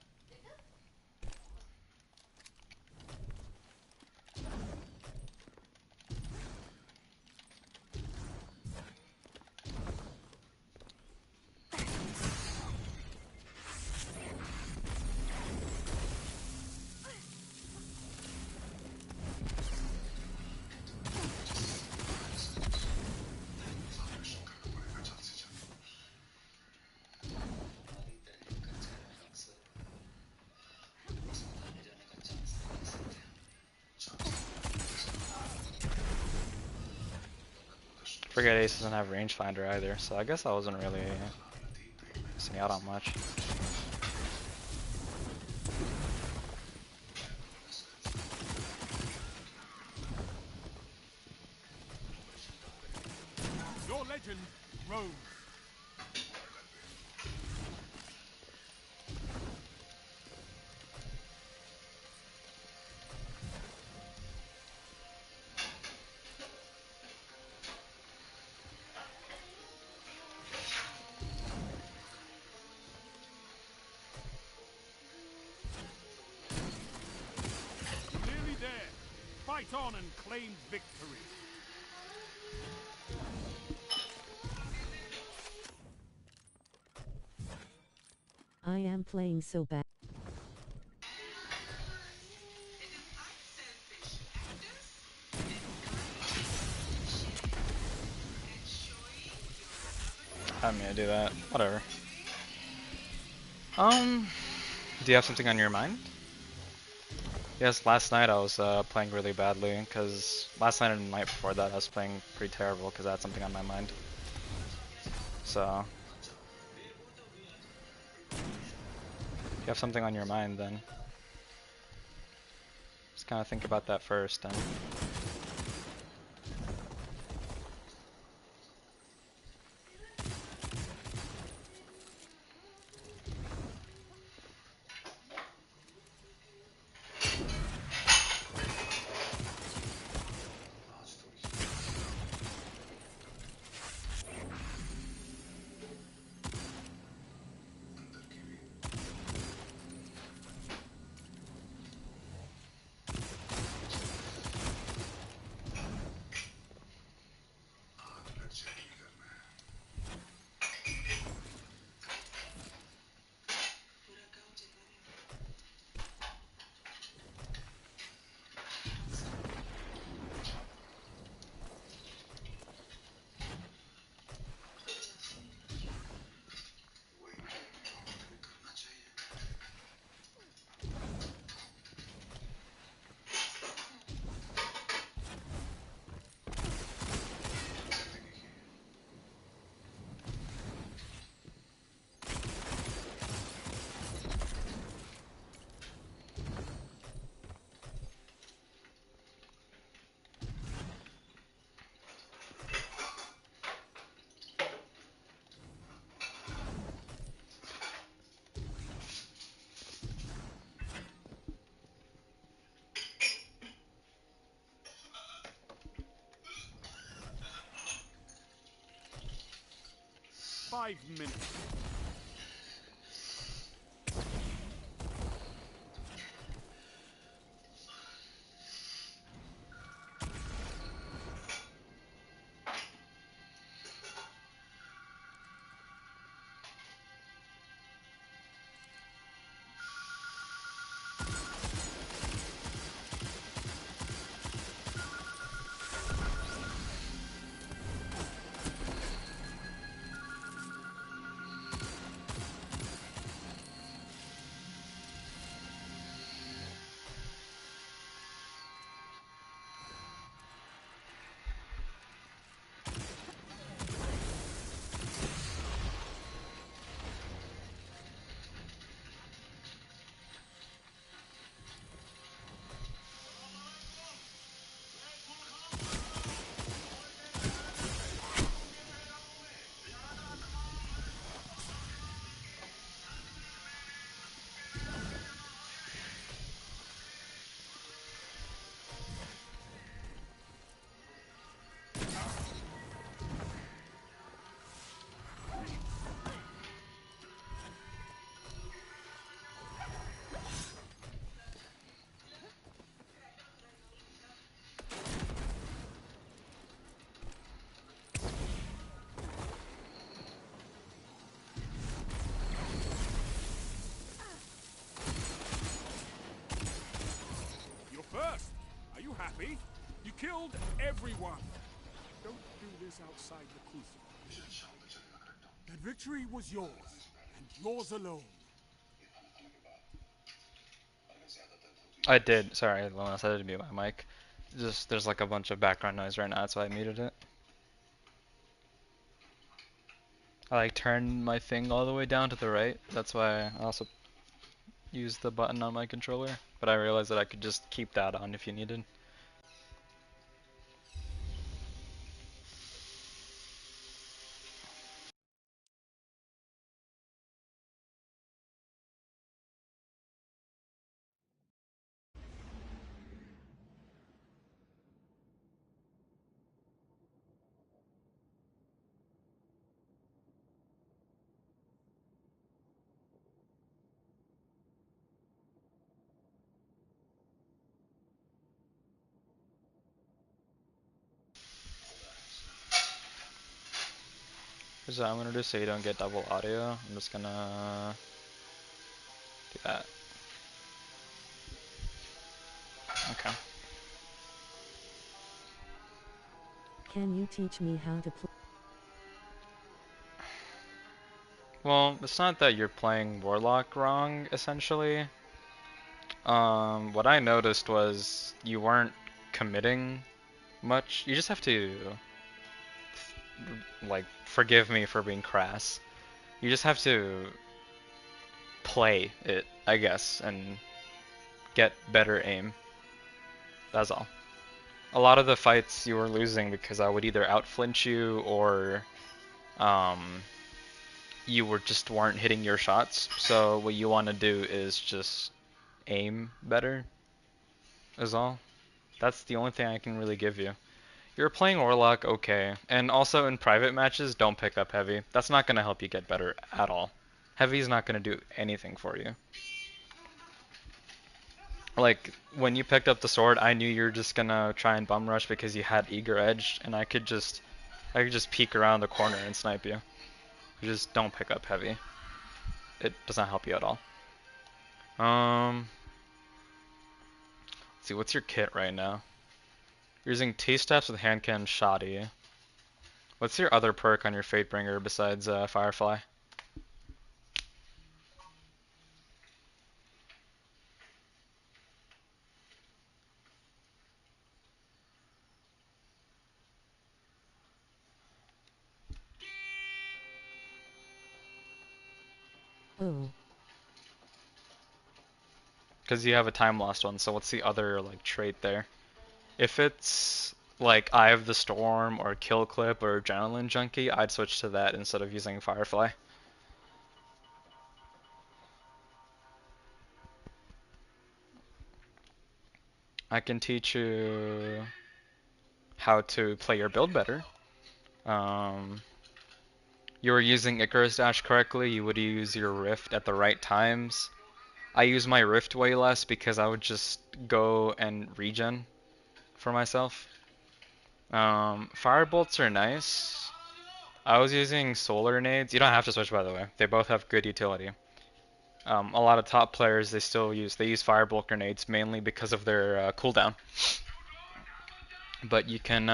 Forget Ace doesn't have rangefinder either, so I guess I wasn't really missing out on much. Your legend grows. Nearly there. Fight on and claim victory. I am playing so bad. I'm gonna do that. Whatever. Do you have something on your mind? Yes, last night I was playing really badly, because last night and the night before that I was playing pretty terrible because I had something on my mind. So, if you have something on your mind, then just kind of think about that first. And Five minutes. happy? You killed everyone. Don't do this outside the crucible. That victory was yours, and yours alone. I did. Sorry, Lonas, I didn't mute my mic. Just there's like a bunch of background noise right now, so I muted it. I like turned my thing all the way down to the right. That's why I also used the button on my controller. But I realized that I could just keep that on if you needed. Here's what I'm gonna do so you don't get double audio. I'm just gonna do that. Okay. Can you teach me how to play? Well, it's not that you're playing Warlock wrong, essentially. What I noticed was you weren't committing much. You just have to, like, forgive me for being crass. You just have to play it, I guess, and get better aim. That's all. A lot of the fights you were losing because I would either outflinch you or you weren't hitting your shots. So what you want to do is just aim better, is all. That's the only thing I can really give you. You're playing Warlock, okay. And also in private matches, don't pick up Heavy. That's not going to help you get better at all. Heavy's not going to do anything for you. Like, when you picked up the sword, I knew you were just going to try and bum rush because you had Eager Edge, and I could just peek around the corner and snipe you. You just don't pick up Heavy. It does not help you at all. Let's see, what's your kit right now? You're using T-Steps with hand cannon Shoddy. What's your other perk on your Fatebringer besides Firefly? Oh. Because you have a time lost one, so what's the other like trait there? If it's like Eye of the Storm or Kill Clip or Adrenaline Junkie, I'd switch to that instead of using Firefly. I can teach you how to play your build better. You were using Icarus Dash correctly, you would use your Rift at the right times. I use my Rift way less because I would just go and regen for myself. Firebolts are nice. I was using Solar Nades. You don't have to switch, by the way. They both have good utility. A lot of top players, they use Firebolt grenades mainly because of their cooldown. But you can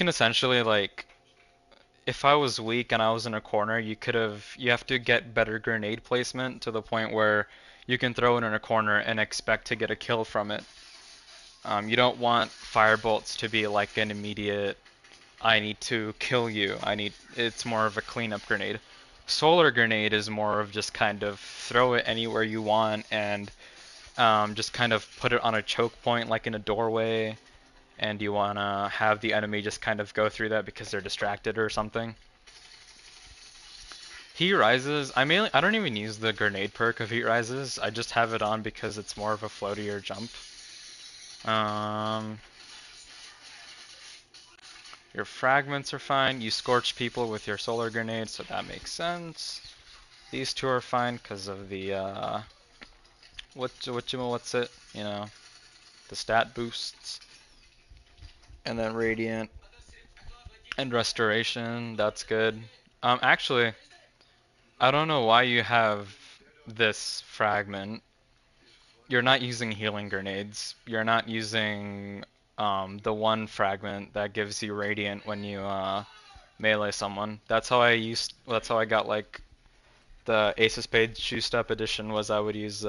essentially, like, if I was weak and I was in a corner, you have to get better grenade placement to the point where you can throw it in a corner and expect to get a kill from it. You don't want Firebolts to be like an immediate, I need to kill you. It's more of a cleanup grenade. Solar Grenade is more of just kind of throw it anywhere you want and just kind of put it on a choke point like in a doorway, and you want to have the enemy just kind of go through that because they're distracted or something. Heat Rises, I don't even use the grenade perk of Heat Rises, I just have it on because it's more of a floatier jump. Your fragments are fine. You scorch people with your solar grenade, so that makes sense. These two are fine because of the what's it? You know, the stat boosts. And then radiant and restoration. That's good. Actually, I don't know why you have this fragment. you're not using healing grenades. You're not using the one fragment that gives you radiant when you melee someone. That's how I got like the Ace of Spades juiced up edition was I would use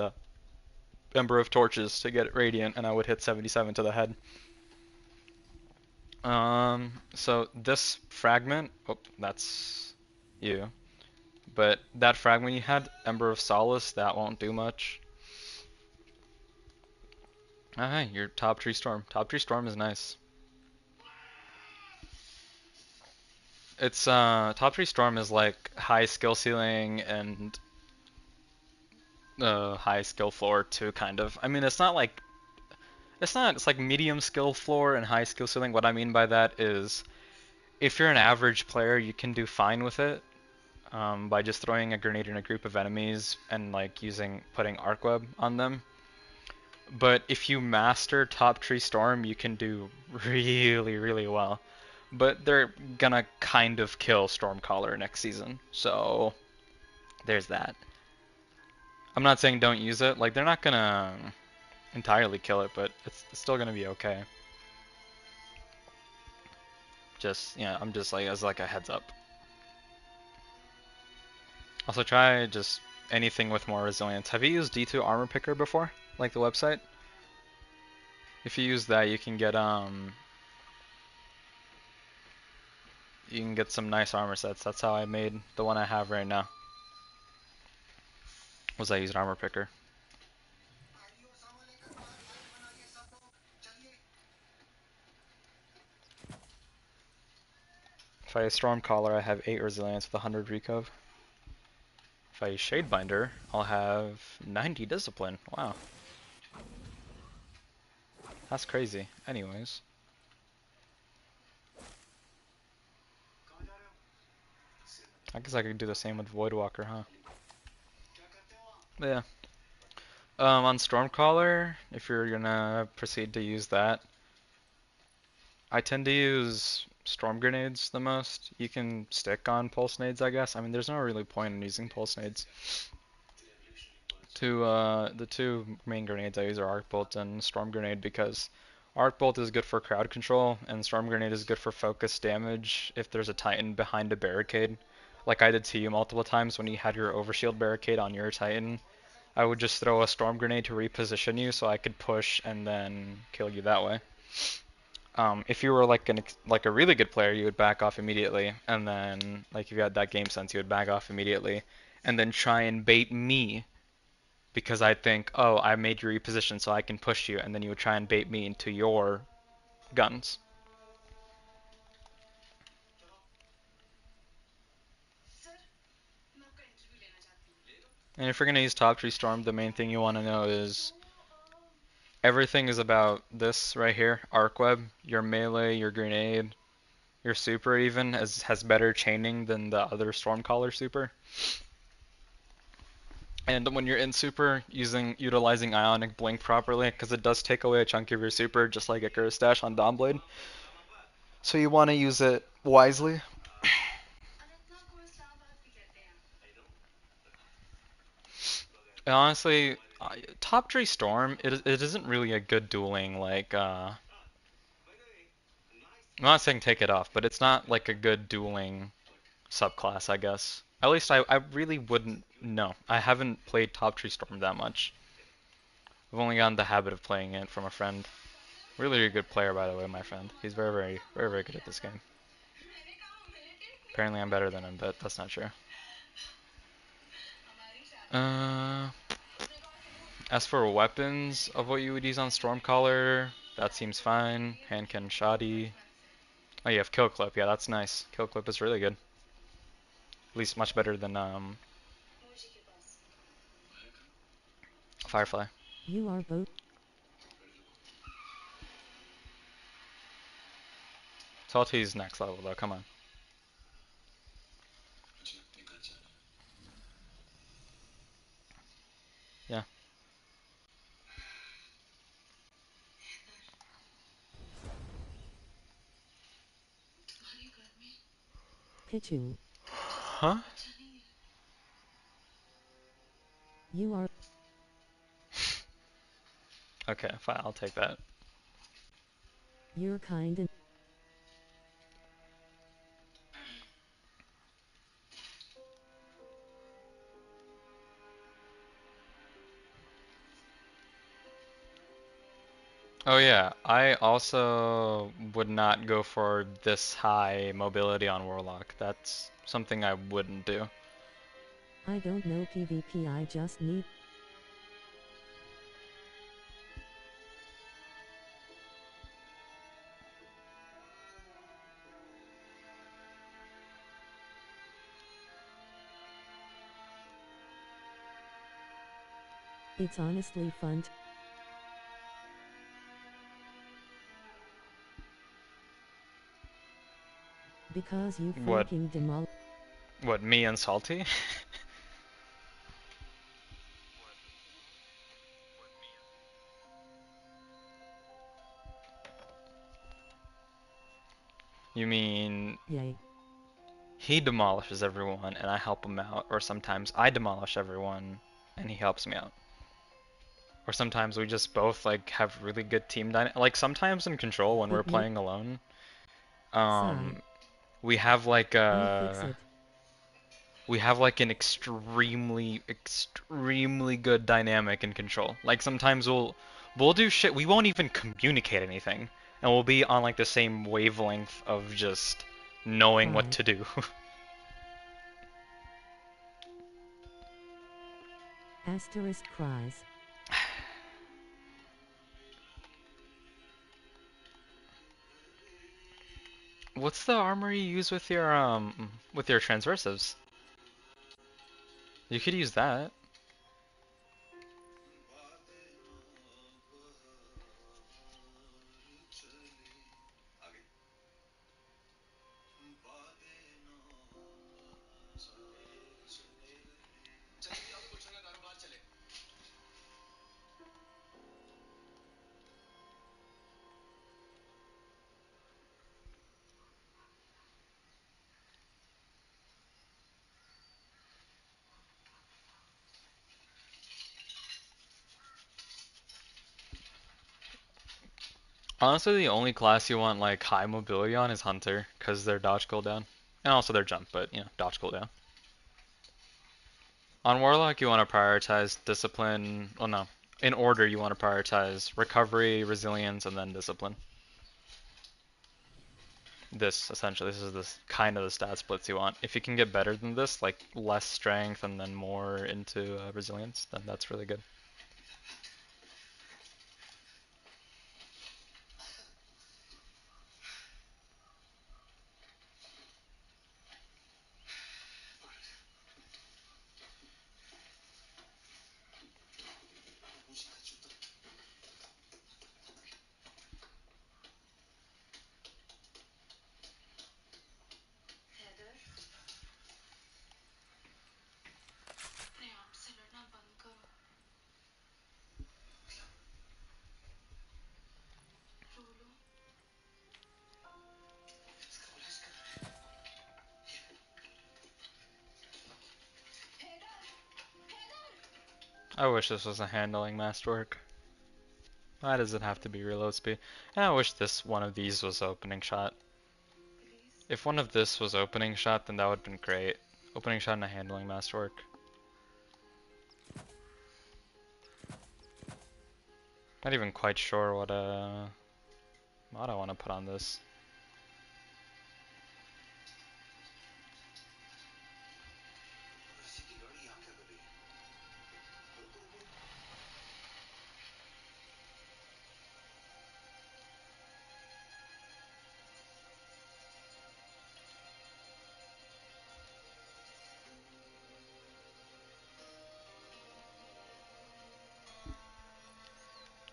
Ember of Torches to get radiant and I would hit 77 to the head. So this fragment, oh, that's you. But that fragment you had, Ember of Solace, that won't do much. Oh, hey, your Top Tree Storm. Top Tree Storm is nice. It's Top Tree Storm is like high skill ceiling and high skill floor too, kind of. I mean, it's like medium skill floor and high skill ceiling. What I mean by that is if you're an average player, you can do fine with it by just throwing a grenade in a group of enemies and like putting arc web on them. But if you master Top Tree Storm, you can do really, really well. But they're gonna kind of kill Stormcaller next season, so there's that. I'm not saying don't use it, like they're not gonna entirely kill it, but it's still gonna be okay. Just, yeah, I'm just like, as like a heads up. Also try just anything with more resilience. Have you used D2 Armor Picker before? Like the website? If you use that, you can get some nice armor sets. That's how I made the one I have right now. Was I used Armor Picker. If I use Stormcaller, I have 8 resilience with 100 recov. If I use Shadebinder, I'll have 90 discipline. Wow. That's crazy. Anyways. I guess I could do the same with Voidwalker, huh? But yeah. On Stormcaller, if you're gonna proceed to use that, I tend to use Storm Grenades the most. You can stick on Pulse Nades, I guess. I mean, there's no really point in using Pulse Nades. The two main grenades I use are Arc Bolt and Storm Grenade because Arc Bolt is good for crowd control and Storm Grenade is good for focus damage if there's a Titan behind a barricade. Like I did to you multiple times when you had your Overshield barricade on your Titan. I would just throw a Storm Grenade to reposition you so I could push and then kill you that way. If you were like a really good player, you would back off immediately, and then like if you had that game sense, you would back off immediately, and then try and bait me because I think, oh, I made you reposition so I can push you, and then you would try and bait me into your guns. And if you're gonna use Top Tree Storm, the main thing you want to know is everything is about this right here, Arc Web, your melee, your grenade, your super even has better chaining than the other Stormcaller super. And when you're in super, utilizing Ionic Blink properly, because it does take away a chunk of your super, just like Icarus Dash on Dawnblade. So you want to use it wisely. And honestly, Top Tree Storm, it isn't really a good dueling, like, I'm not saying take it off, but it's not like a good dueling subclass, I guess. At least I really wouldn't know. I haven't played Top Tree Storm that much. I've only gotten the habit of playing it from a friend. Really a good player, by the way, my friend. He's very, very, very, very good at this game. Apparently I'm better than him, but that's not true. As for weapons of what you would use on Stormcaller, that seems fine. Handcan Shoddy. Oh, you have Kill Clip. Yeah, that's nice. Kill Clip is really good. At least much better than Firefly. You are both. Salty's next level though, come on. Yeah. Pichu. Huh? You are. Okay, fine, I'll take that. You're kind and Oh yeah, I also would not go for this high mobility on Warlock. That's something I wouldn't do. I don't know PvP, I just need. It's honestly fun. Because you What? fucking demol. What, me and Salty? You mean Yay. he demolishes everyone and I help him out, or sometimes I demolish everyone and he helps me out. Or sometimes we just both like have really good team dynamic. Like sometimes in Control when we're It may playing alone, sigh. we have like I fix it. an extremely good dynamic in Control. Like sometimes we'll do shit we won't even communicate anything, and we'll be on like the same wavelength of just knowing what Cry. to do. Asterisk cries. What's the armor you use with your transversives? You could use that. Honestly, the only class you want like high mobility on is Hunter, because their dodge cooldown. And also their jump, but you know, dodge cooldown. On Warlock, you want to prioritize discipline. Well, no. In order, you want to prioritize recovery, resilience, and then discipline. Essentially, this is this kind of the stat splits you want. If you can get better than this, like less strength and then more into resilience, then that's really good. I wish this was a handling masterwork. Why does it have to be reload speed? And I wish this one of these was opening shot. If one of this was opening shot, then that would have been great. Opening shot and a handling masterwork. Not even quite sure what mod I want to put on this.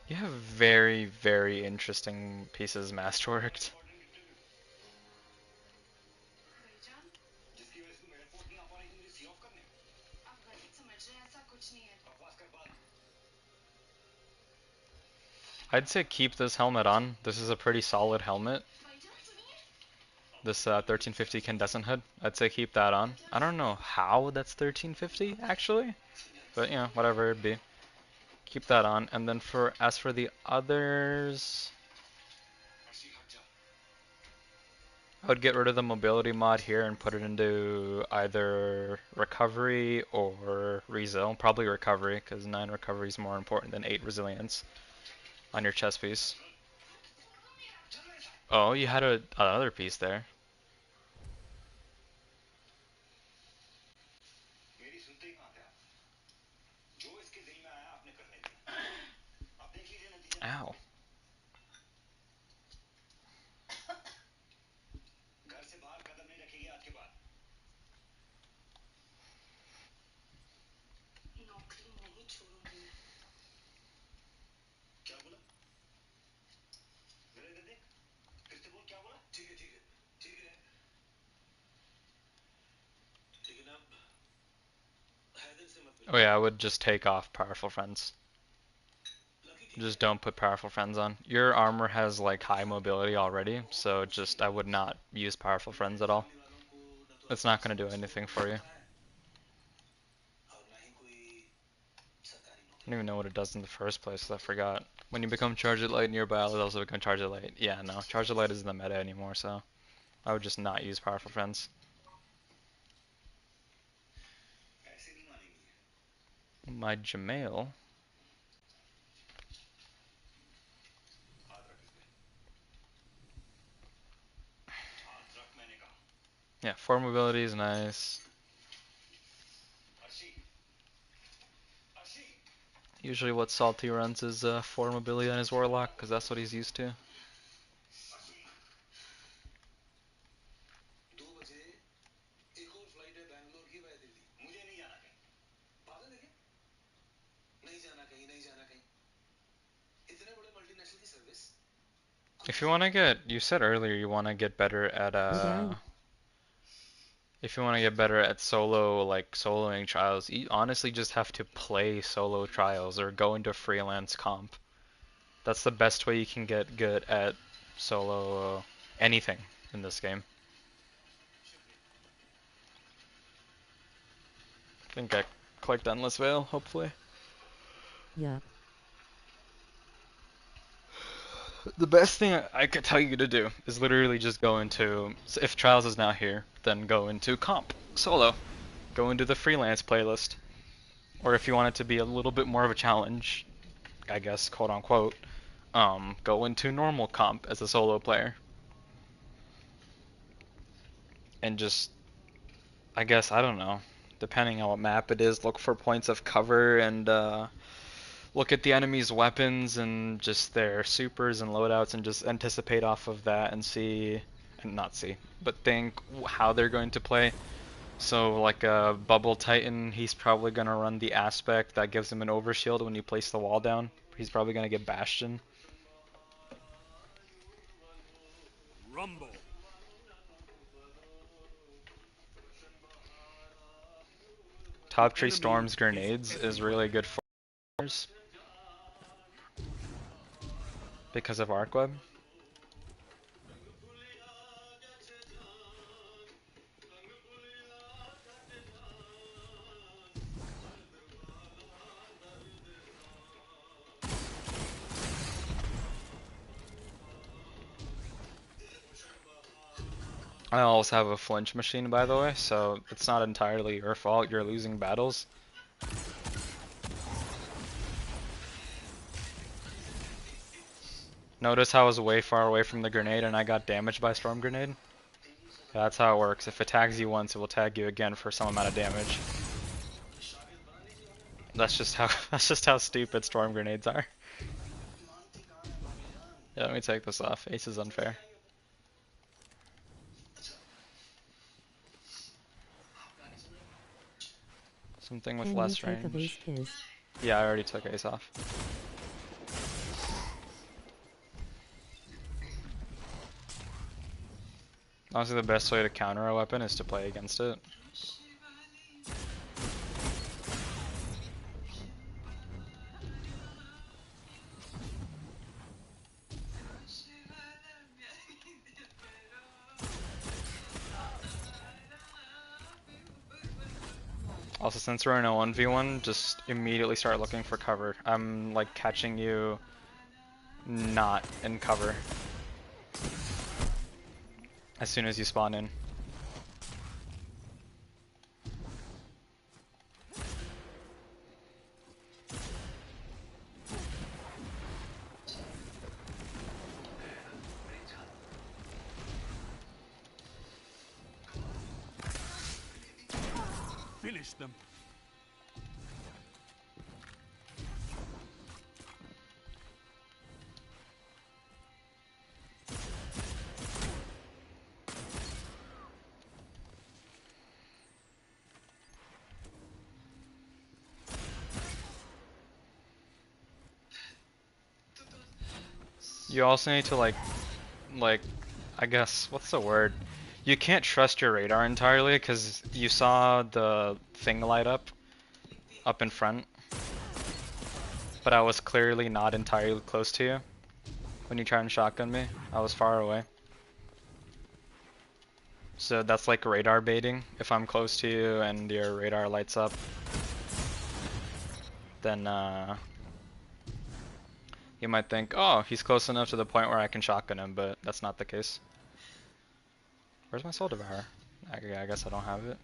You have very, very interesting pieces masterworked. I'd say keep this helmet on. This is a pretty solid helmet. This 1350 Candescent Hood. I'd say keep that on. I don't know how that's 1350 actually, but you know, whatever it be. keep that on. And then as for the others, I would get rid of the mobility mod here and put it into either recovery or resil. Probably recovery, because 9 recovery is more important than 8 resilience on your chest piece. Oh, you had another piece there. Ow. Oh yeah, I would just take off powerful friends. Just don't put powerful friends on. Your armor has like high mobility already, so just I would not use powerful friends at all. It's not gonna do anything for you. I don't even know what it does in the first place, so I forgot. When you become Charge Light nearby, allies also become Charge Light. Yeah, no, Charge Light isn't the meta anymore, so I would just not use powerful friends. My Jamail. Yeah, 4 mobility is nice. Usually what Salty runs is 4 mobility on his Warlock, because that's what he's used to. If you want to get, you said earlier you want to get better at if you want to get better at soloing trials, you honestly just have to play solo trials or go into freelance comp. That's the best way you can get good at solo anything in this game. I think I clicked Endless Veil, hopefully. Yup. The best thing I could tell you to do is literally just go into, if Trials is now here, then go into comp, solo. Go into the freelance playlist. Or if you want it to be a little bit more of a challenge, I guess, quote unquote, go into normal comp as a solo player. And just, I guess, I don't know, depending on what map it is, look for points of cover and look at the enemy's weapons and just their supers and loadouts and just anticipate off of that and see, and not see, but think how they're going to play. So like a Bubble Titan, he's probably going to run the aspect that gives him an overshield when you place the wall down. He's probably going to get Bastion. Rumble. Top Tree Storm's grenades is really good for because of Arc Web. I also have a flinch machine, by the way, so it's not entirely your fault you're losing battles. Notice how I was way far away from the grenade and I got damaged by Storm Grenade? That's how it works. If it tags you once, it will tag you again for some amount of damage. That's just how stupid Storm Grenades are. Yeah, let me take this off. Ace is unfair. Something with less range. Yeah, I already took Ace off. Honestly, the best way to counter a weapon is to play against it. Also, since we're in a 1v1, just immediately start looking for cover. I'm like catching you not in cover as soon as you spawn in. Finish them. You also need to like, I guess, what's the word? You can't trust your radar entirely because you saw the thing light up in front, but I was clearly not entirely close to you when you tried and shotgun me. I was far away. So that's like radar baiting. If I'm close to you and your radar lights up, then you might think, oh, he's close enough to the point where I can shotgun him, but that's not the case. Where's my soul devourer? I guess I don't have it.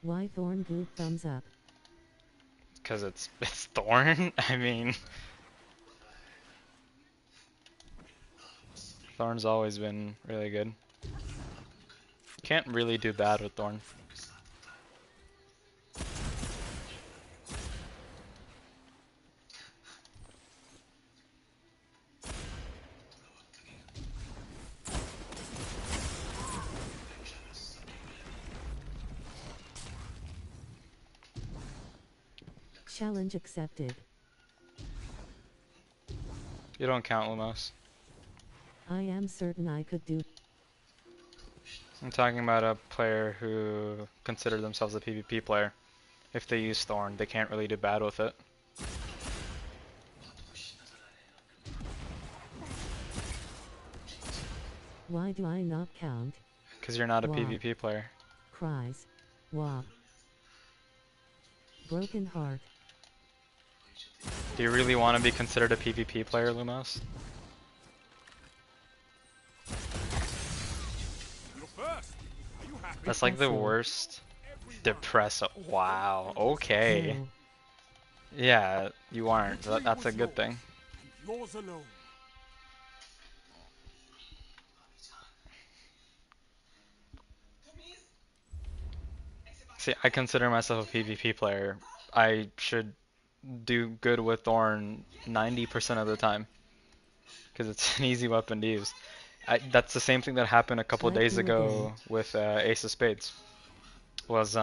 Why Thorn group thumbs up? Because it's Thorn? I mean... Thorn's always been really good. Can't really do bad with Thorn. Challenge accepted. You don't count, Lumos. I am certain I could do. I'm talking about a player who considered themselves a PvP player. If they use Thorn, they can't really do bad with it. Why do I not count? Because you're not a Wow. PvP player. Cries. Wah. Broken heart. Do you really want to be considered a PvP player, Lumos? You're first. Are you happy? That's like the Depressing. worst. Everyone. Depress. Wow. Okay. No. Yeah, you aren't. Victory That's a was good thing. and yours alone. See, I consider myself a PvP player. I should do good with Thorn 90% of the time. Because it's an easy weapon to use. That's the same thing that happened a couple Let's days do it ago again. with Ace of Spades. Was,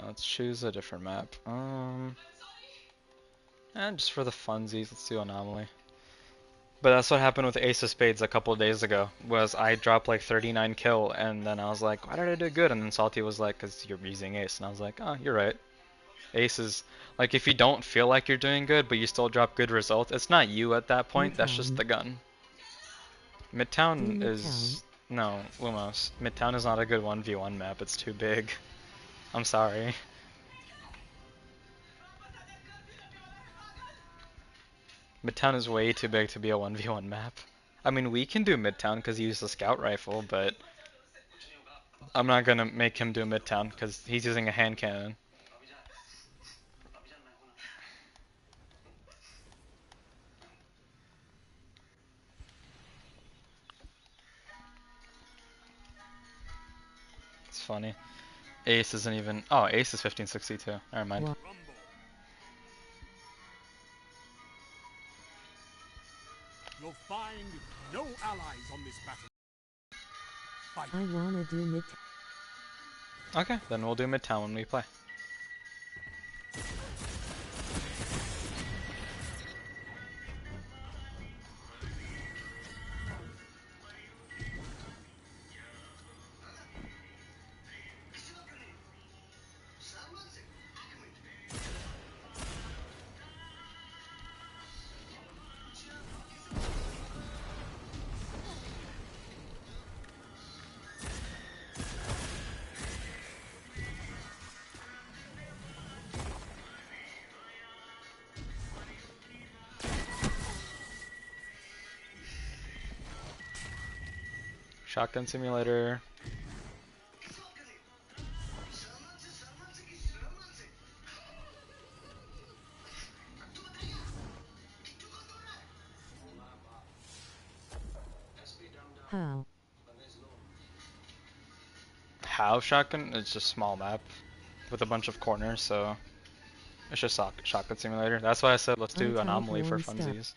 let's choose a different map. And just for the funsies, let's do Anomaly. But that's what happened with Ace of Spades a couple days ago, was I dropped like 39 kill, and then I was like, why did I do good? And then Salty was like, because you're using Ace. And I was like, oh, you're right. Ace is, like, if you don't feel like you're doing good, but you still drop good results, it's not you at that point, that's just Midtown. the gun. Midtown Do is, no, Lumos. Midtown is not a good 1v1 map, it's too big. I'm sorry. Midtown is way too big to be a 1v1 map. I mean, we can do Midtown because he used a scout rifle, but I'm not gonna make him do Midtown because he's using a hand cannon. It's funny. Ace isn't even. Oh, Ace is 1562. Never mind. Wah. Rumble. You'll find no allies on this battle. Fight. I wanna do mid. Okay, then we'll do Midtown when we play. Shotgun simulator. How? How shotgun? It's just small map with a bunch of corners, so it's just shotgun simulator. That's why I said let's I do type anomaly for one step. funsies.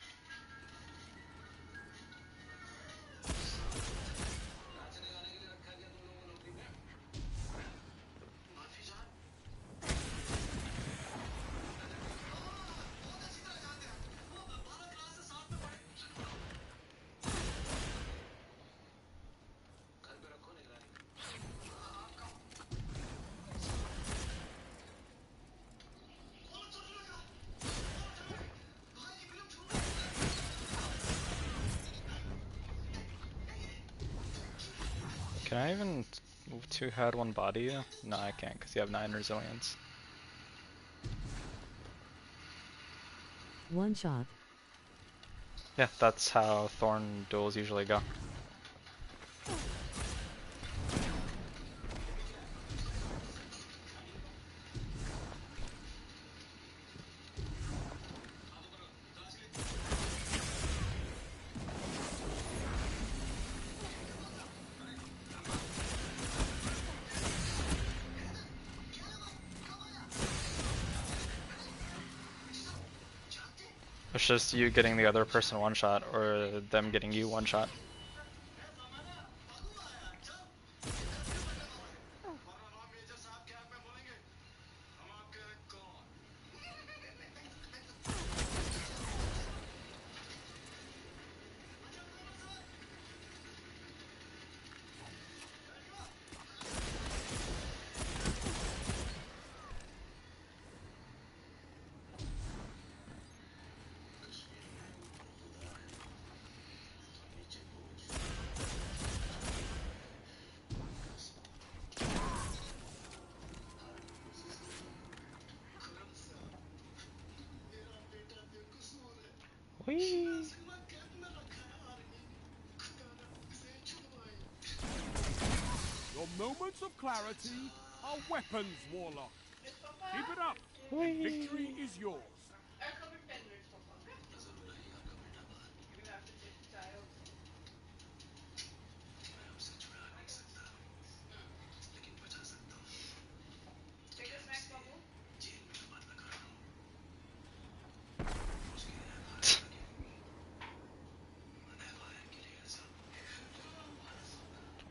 Can I even move two head, one body? No, I can't because you have 9 resilience. One shot. Yeah, that's how Thorn duels usually go. It's just you getting the other person one shot or them getting you one shot. Whee! Your moments of clarity are weapons, Warlock. Keep it up, and Whee! victory is yours.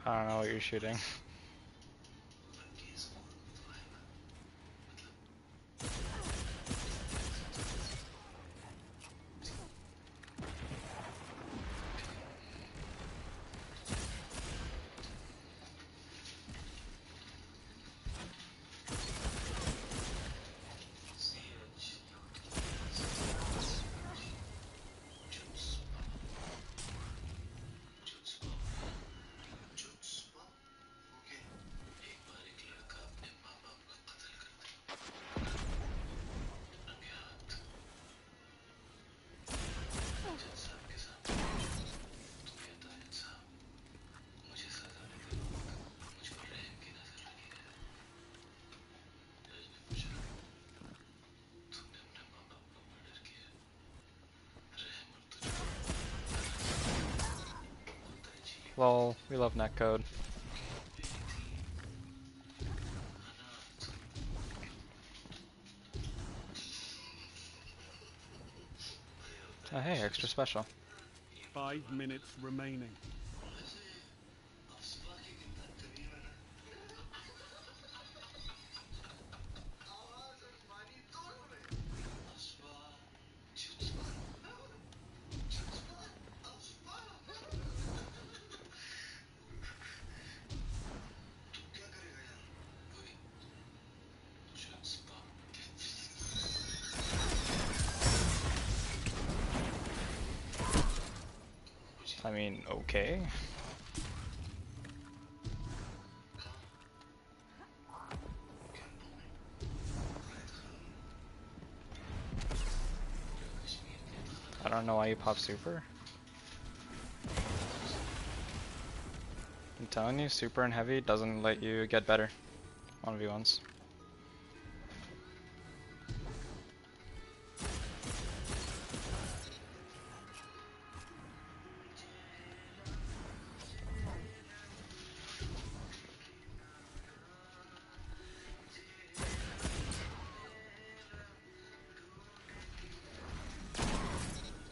I don't know what you're shooting. Lol, we love netcode. Oh hey, extra special. 5 minutes remaining. I mean, okay. I don't know why you pop super. I'm telling you, super and heavy doesn't let you get better 1v1s.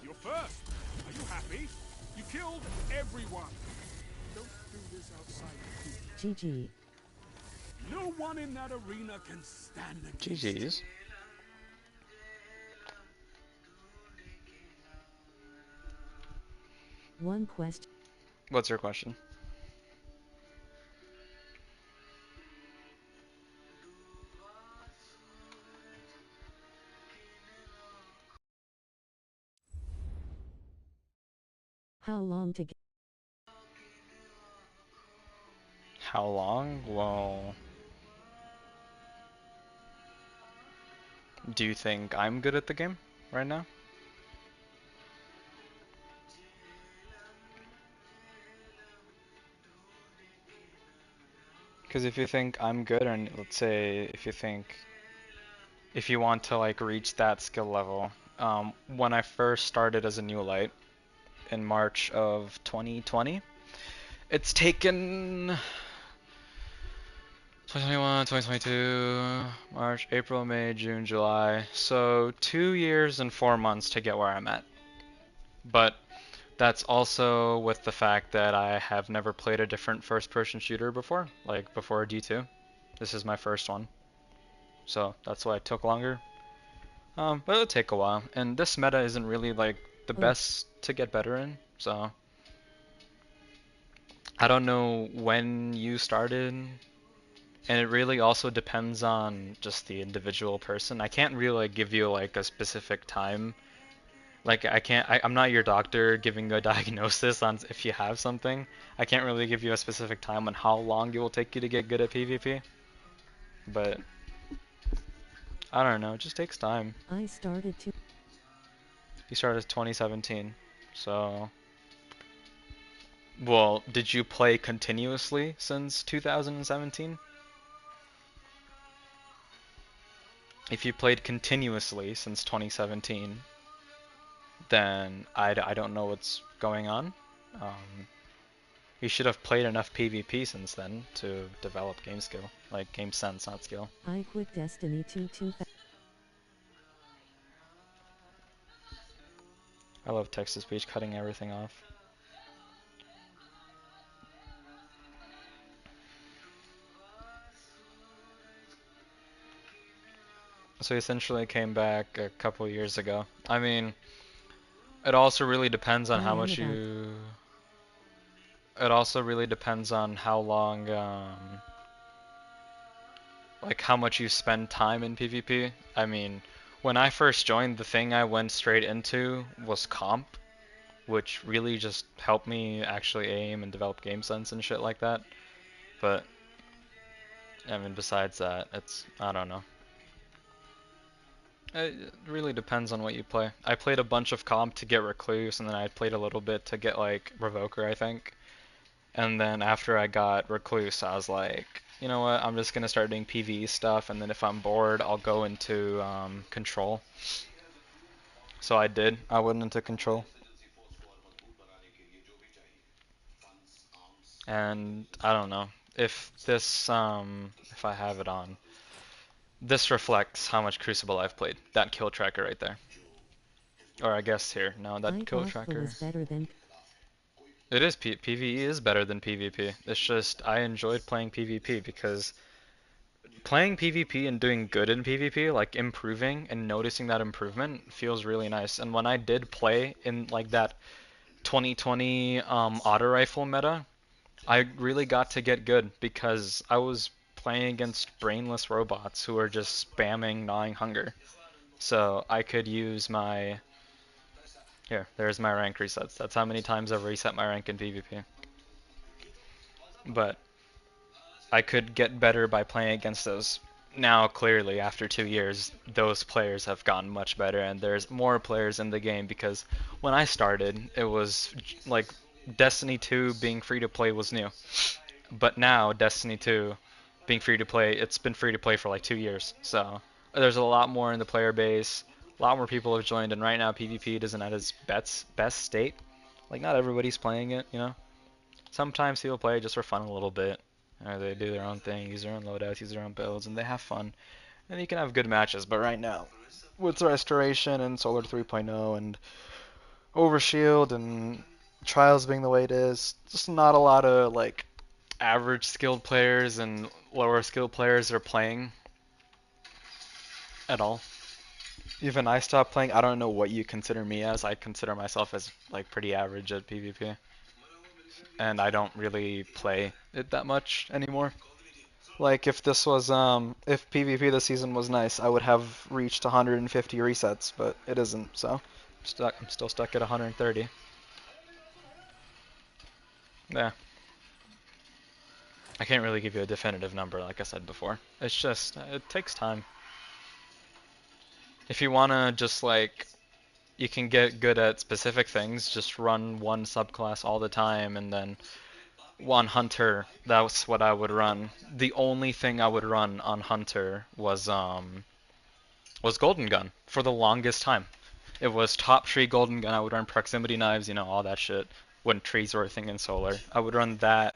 You're first. Are you happy? You killed everyone. Don't do this outside the crucible. GG. No one in that arena can stand against GG's. One question. What's your question? How long to get? How long? Well, do you think I'm good at the game right now? Because if you think I'm good, and let's say if you want to like reach that skill level, when I first started as a new light in March of 2020, it's taken 2021, 2022, March, April, May, June, July, so 2 years and 4 months to get where I'm at. But that's also with the fact that I have never played a different first-person shooter before, like before D2. This is my first one. So that's why it took longer. But it'll take a while. And this meta isn't really like the best to get better in, so I don't know when you started, and it really also depends on just the individual person. I can't really like give you like a specific time. Like I'm not your doctor giving you a diagnosis on if you have something. I can't really give you a specific time on how long it will take you to get good at PvP. But I don't know, it just takes time. I started to. You started 2017, so... Well, did you play continuously since 2017? If you played continuously since 2017, then I don't know what's going on. You should have played enough PvP since then to develop game skill, like game sense, not skill. I quit Destiny 2 2000. I love text-to-speech cutting everything off. So essentially came back a couple years ago. I mean, it also really depends on how much you... It also really depends on how long, like how much you spend time in PvP. I mean, when I first joined, the thing I went straight into was comp, which really just helped me actually aim and develop game sense and shit like that. But, I mean, besides that, I don't know. It really depends on what you play. I played a bunch of comp to get Recluse, and then I played a little bit to get, like, Revoker, I think. And then after I got Recluse, I was like, you know what, I'm just going to start doing PvE stuff, and then if I'm bored, I'll go into Control. So I did. I went into Control. And I don't know. If this, if I have it on, this reflects how much Crucible I've played. That kill tracker right there. Or I guess here. No, that kill tracker. Was better than. It is. PvE is better than PvP. It's just I enjoyed playing PvP because playing PvP and doing good in PvP, like improving and noticing that improvement, feels really nice. And when I did play in like that 2020 auto rifle meta, I really got to get good because I was playing against brainless robots who are just spamming gnawing hunger. So I could use my... Here, there's my rank resets. That's how many times I've reset my rank in PvP. But I could get better by playing against those. Now, clearly, after 2 years, those players have gotten much better, and there's more players in the game because when I started, it was like Destiny 2 being free to play was new. But now Destiny 2 being free to play, it's been free to play for like 2 years. So there's a lot more in the player base. A lot more people have joined, and right now PvP isn't at its best state. Like not everybody's playing it, you know. Sometimes people play just for fun a little bit. Or they do their own thing, use their own loadouts, use their own builds, and they have fun. And you can have good matches. But right now, with Restoration and Solar 3.0 and Overshield and Trials being the way it is, just not a lot of like average skilled players and lower skilled players are playing at all. Even I stopped playing. I don't know what you consider me as. I consider myself as like pretty average at PvP. And I don't really play it that much anymore. Like if this was if PvP this season was nice, I would have reached 150 resets, but it isn't, so I'm still stuck at 130. Yeah. I can't really give you a definitive number like I said before. It's just it takes time. If you wanna just like you can get good at specific things, just run one subclass all the time and then one Hunter, that's what I would run. The only thing I would run on Hunter was Golden Gun for the longest time. It was top tree Golden Gun. I would run proximity knives, you know, all that shit. When trees were a thing in Solar, I would run that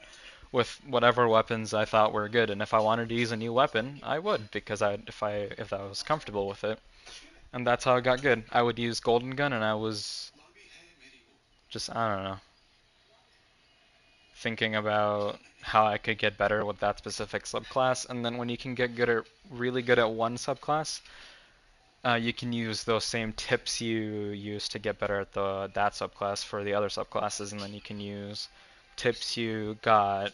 with whatever weapons I thought were good. And if I wanted to use a new weapon, I would because if I was comfortable with it. And that's how I got good. I would use Golden Gun, and I was just I don't know, thinking about how I could get better with that specific subclass. And then when you can get really good at one subclass, you can use those same tips you use to get better at that subclass for the other subclasses, and then you can use tips you got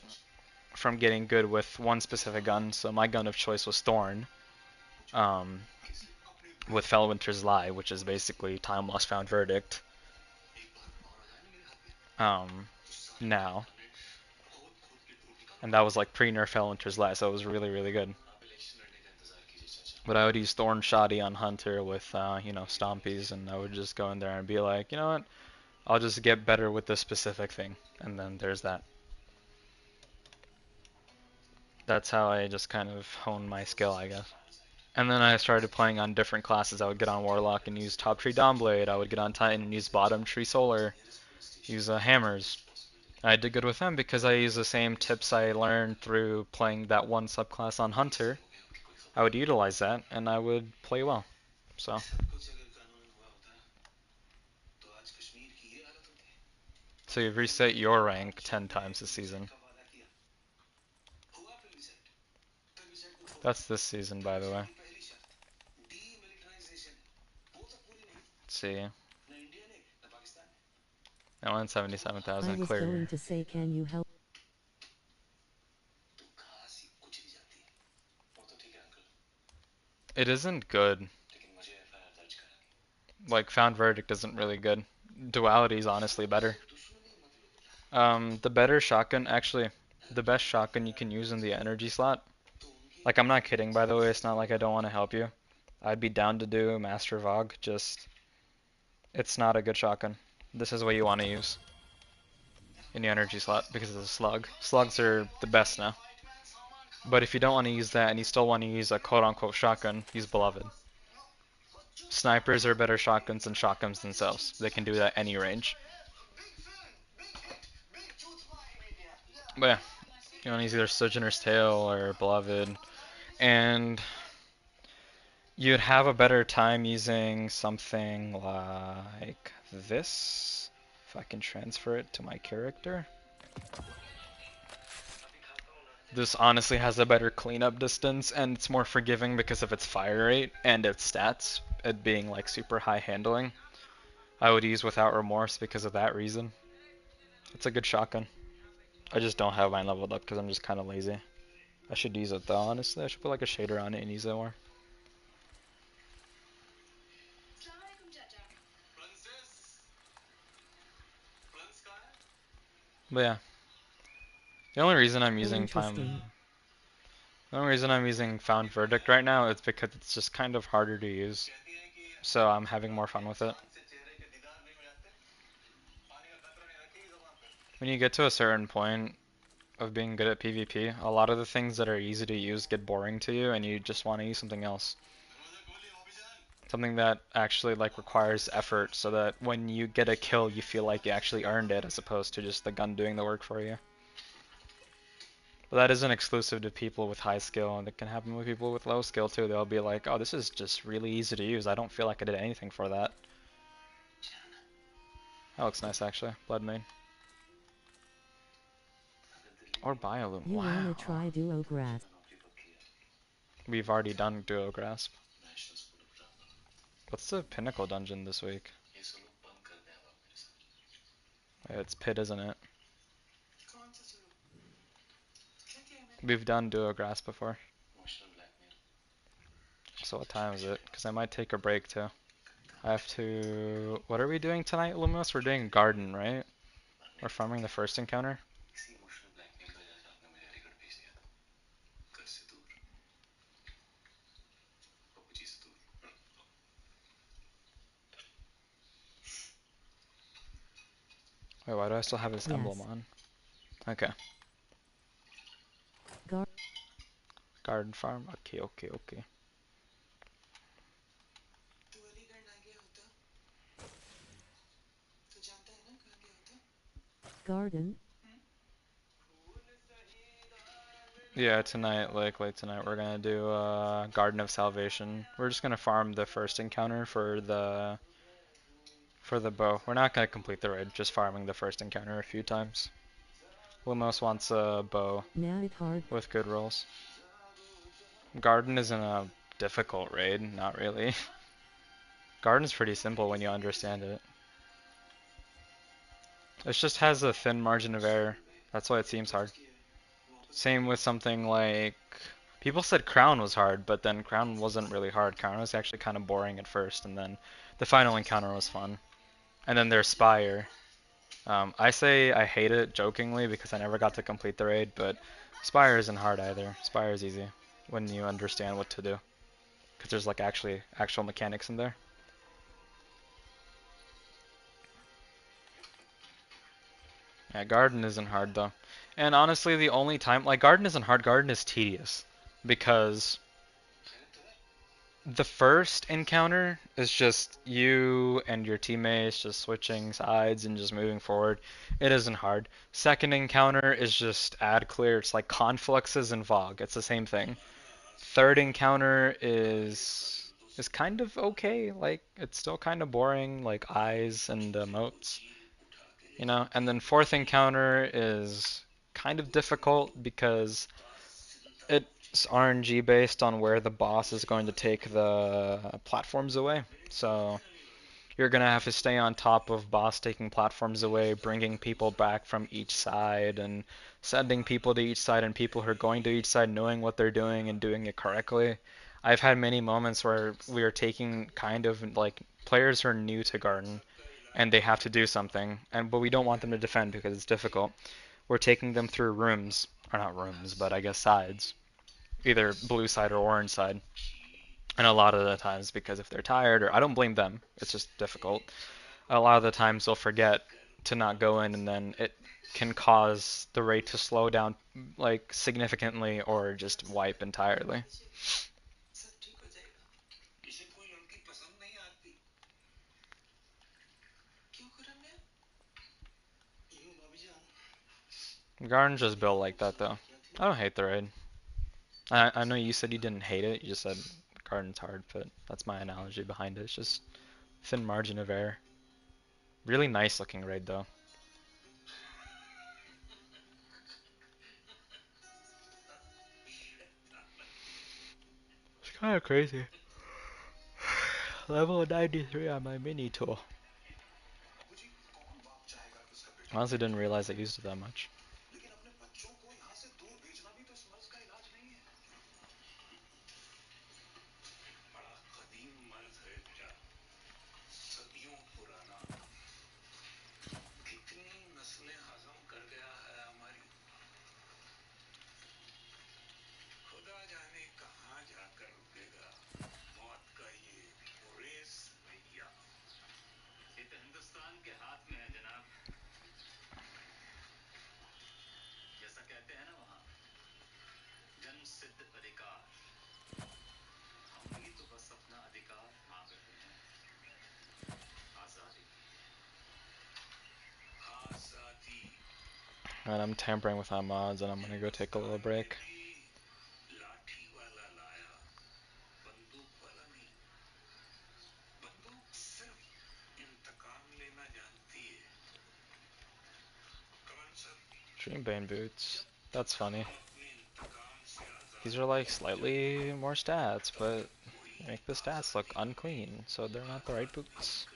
from getting good with one specific gun. So my gun of choice was Thorn, with Fellwinter's Lie, which is basically Time Lost Found Verdict. Now. And that was like pre-nerf Fellwinter's Lie, so it was really, really good. But I would use Thorn Shoddy on Hunter with, you know, Stompies, and I would just go in there and be like, you know what, I'll just get better with this specific thing, and then there's that. That's how I just kind of honed my skill, I guess. And then I started playing on different classes. I would get on Warlock and use Top Tree Dawnblade. I would get on Titan and use Bottom Tree Solar, use Hammers. I did good with them because I used the same tips I learned through playing that one subclass on Hunter. I would utilize that, and I would play well. So you've reset your rank 10 times this season. That's this season, by the way. Let's see. I went 77,000 I was clear. going to say, can you help? It isn't good. Like, Found Verdict isn't really good. Duality is honestly better. The better shotgun, actually, the best shotgun you can use in the energy slot. Like, I'm not kidding, by the way, it's not like I don't want to help you. I'd be down to do Master Vogue, just, it's not a good shotgun. This is what you want to use in the energy slot because of the slug. Slugs are the best now. But if you don't want to use that and you still want to use a quote-unquote shotgun, use Beloved. Snipers are better shotguns than shotguns themselves. They can do that any range. But yeah, you want to use either Sojourner's Tale or Beloved. And you'd have a better time using something like this. If I can transfer it to my character. This honestly has a better cleanup distance, and it's more forgiving because of its fire rate and its stats, it being like super high handling. I would use Without Remorse because of that reason. It's a good shotgun. I just don't have mine leveled up because I'm just kind of lazy. I should use it though, honestly. I should put like a shader on it and use it more. But yeah. The only reason I'm using Found Verdict right now is because it's just kind of harder to use. So I'm having more fun with it. When you get to a certain point, of being good at PvP. A lot of the things that are easy to use get boring to you and you just want to use something else. Something that actually like requires effort so that when you get a kill you feel like you actually earned it as opposed to just the gun doing the work for you. But that isn't exclusive to people with high skill, and it can happen with people with low skill too. They'll be like, oh, this is just really easy to use. I don't feel like I did anything for that. That looks nice actually. Blood Main. Or Bioloom. You Wow. wanna try Duo Grasp? We've already done Duo Grasp. What's the Pinnacle dungeon this week? It's Pit, isn't it? We've done Duo Grasp before. So what time is it? Because I might take a break too. I have to... What are we doing tonight, Lumos? We're doing Garden, right? We're farming the first encounter. Wait, why do I still have this emblem Yes. on? Okay. Gar Garden farm? Okay, okay, okay. Garden? Yeah, tonight, like late tonight, we're gonna do Garden of Salvation. We're just gonna farm the first encounter for the bow. We're not gonna complete the raid, just farming the first encounter a few times. Lumos wants a bow Now it hard. with good rolls. Garden isn't a difficult raid, not really. Garden's pretty simple when you understand it. It just has a thin margin of error. That's why it seems hard. Same with something like... People said Crown was hard, but then Crown wasn't really hard. Crown was actually kind of boring at first, and then the final encounter was fun. And then there's Spire. I say I hate it jokingly because I never got to complete the raid, but Spire isn't hard either. Spire is easy when you understand what to do. Because there's like actual mechanics in there. Yeah, Garden isn't hard though. And honestly, the only time, like Garden isn't hard, Garden is tedious. Because the first encounter is just you and your teammates just switching sides and just moving forward. It isn't hard. Second encounter is just add clear. It's like Confluxes and Vogue. It's the same thing. Third encounter is kind of okay. Like it's still kind of boring, like eyes and emotes. You know, and then fourth encounter is kind of difficult because it's RNG based on where the boss is going to take the platforms away. So you're going to have to stay on top of boss taking platforms away, bringing people back from each side, and sending people to each side, and people who are going to each side knowing what they're doing and doing it correctly. I've had many moments where we are taking kind of like players who are new to Garden and they have to do something, but we don't want them to defend because it's difficult. We're taking them through rooms, or not rooms, but I guess sides, either blue side or orange side. And a lot of the times, because if they're tired, or I don't blame them, it's just difficult. A lot of the times they'll forget to not go in, and then it can cause the rate to slow down like significantly or just wipe entirely. Garden's just built like that though. I don't hate the raid. I know you said you didn't hate it, you just said Garden's hard, but that's my analogy behind it. It's just thin margin of error. Really nice looking raid though. It's kind of crazy. Level 93 on my mini tool. Honestly didn't realize I used it that much. And I'm tampering with my mods, and I'm gonna go take a little break. Dreambane boots. That's funny. These are like slightly more stats, but make the stats look unclean, so they're not the right boots.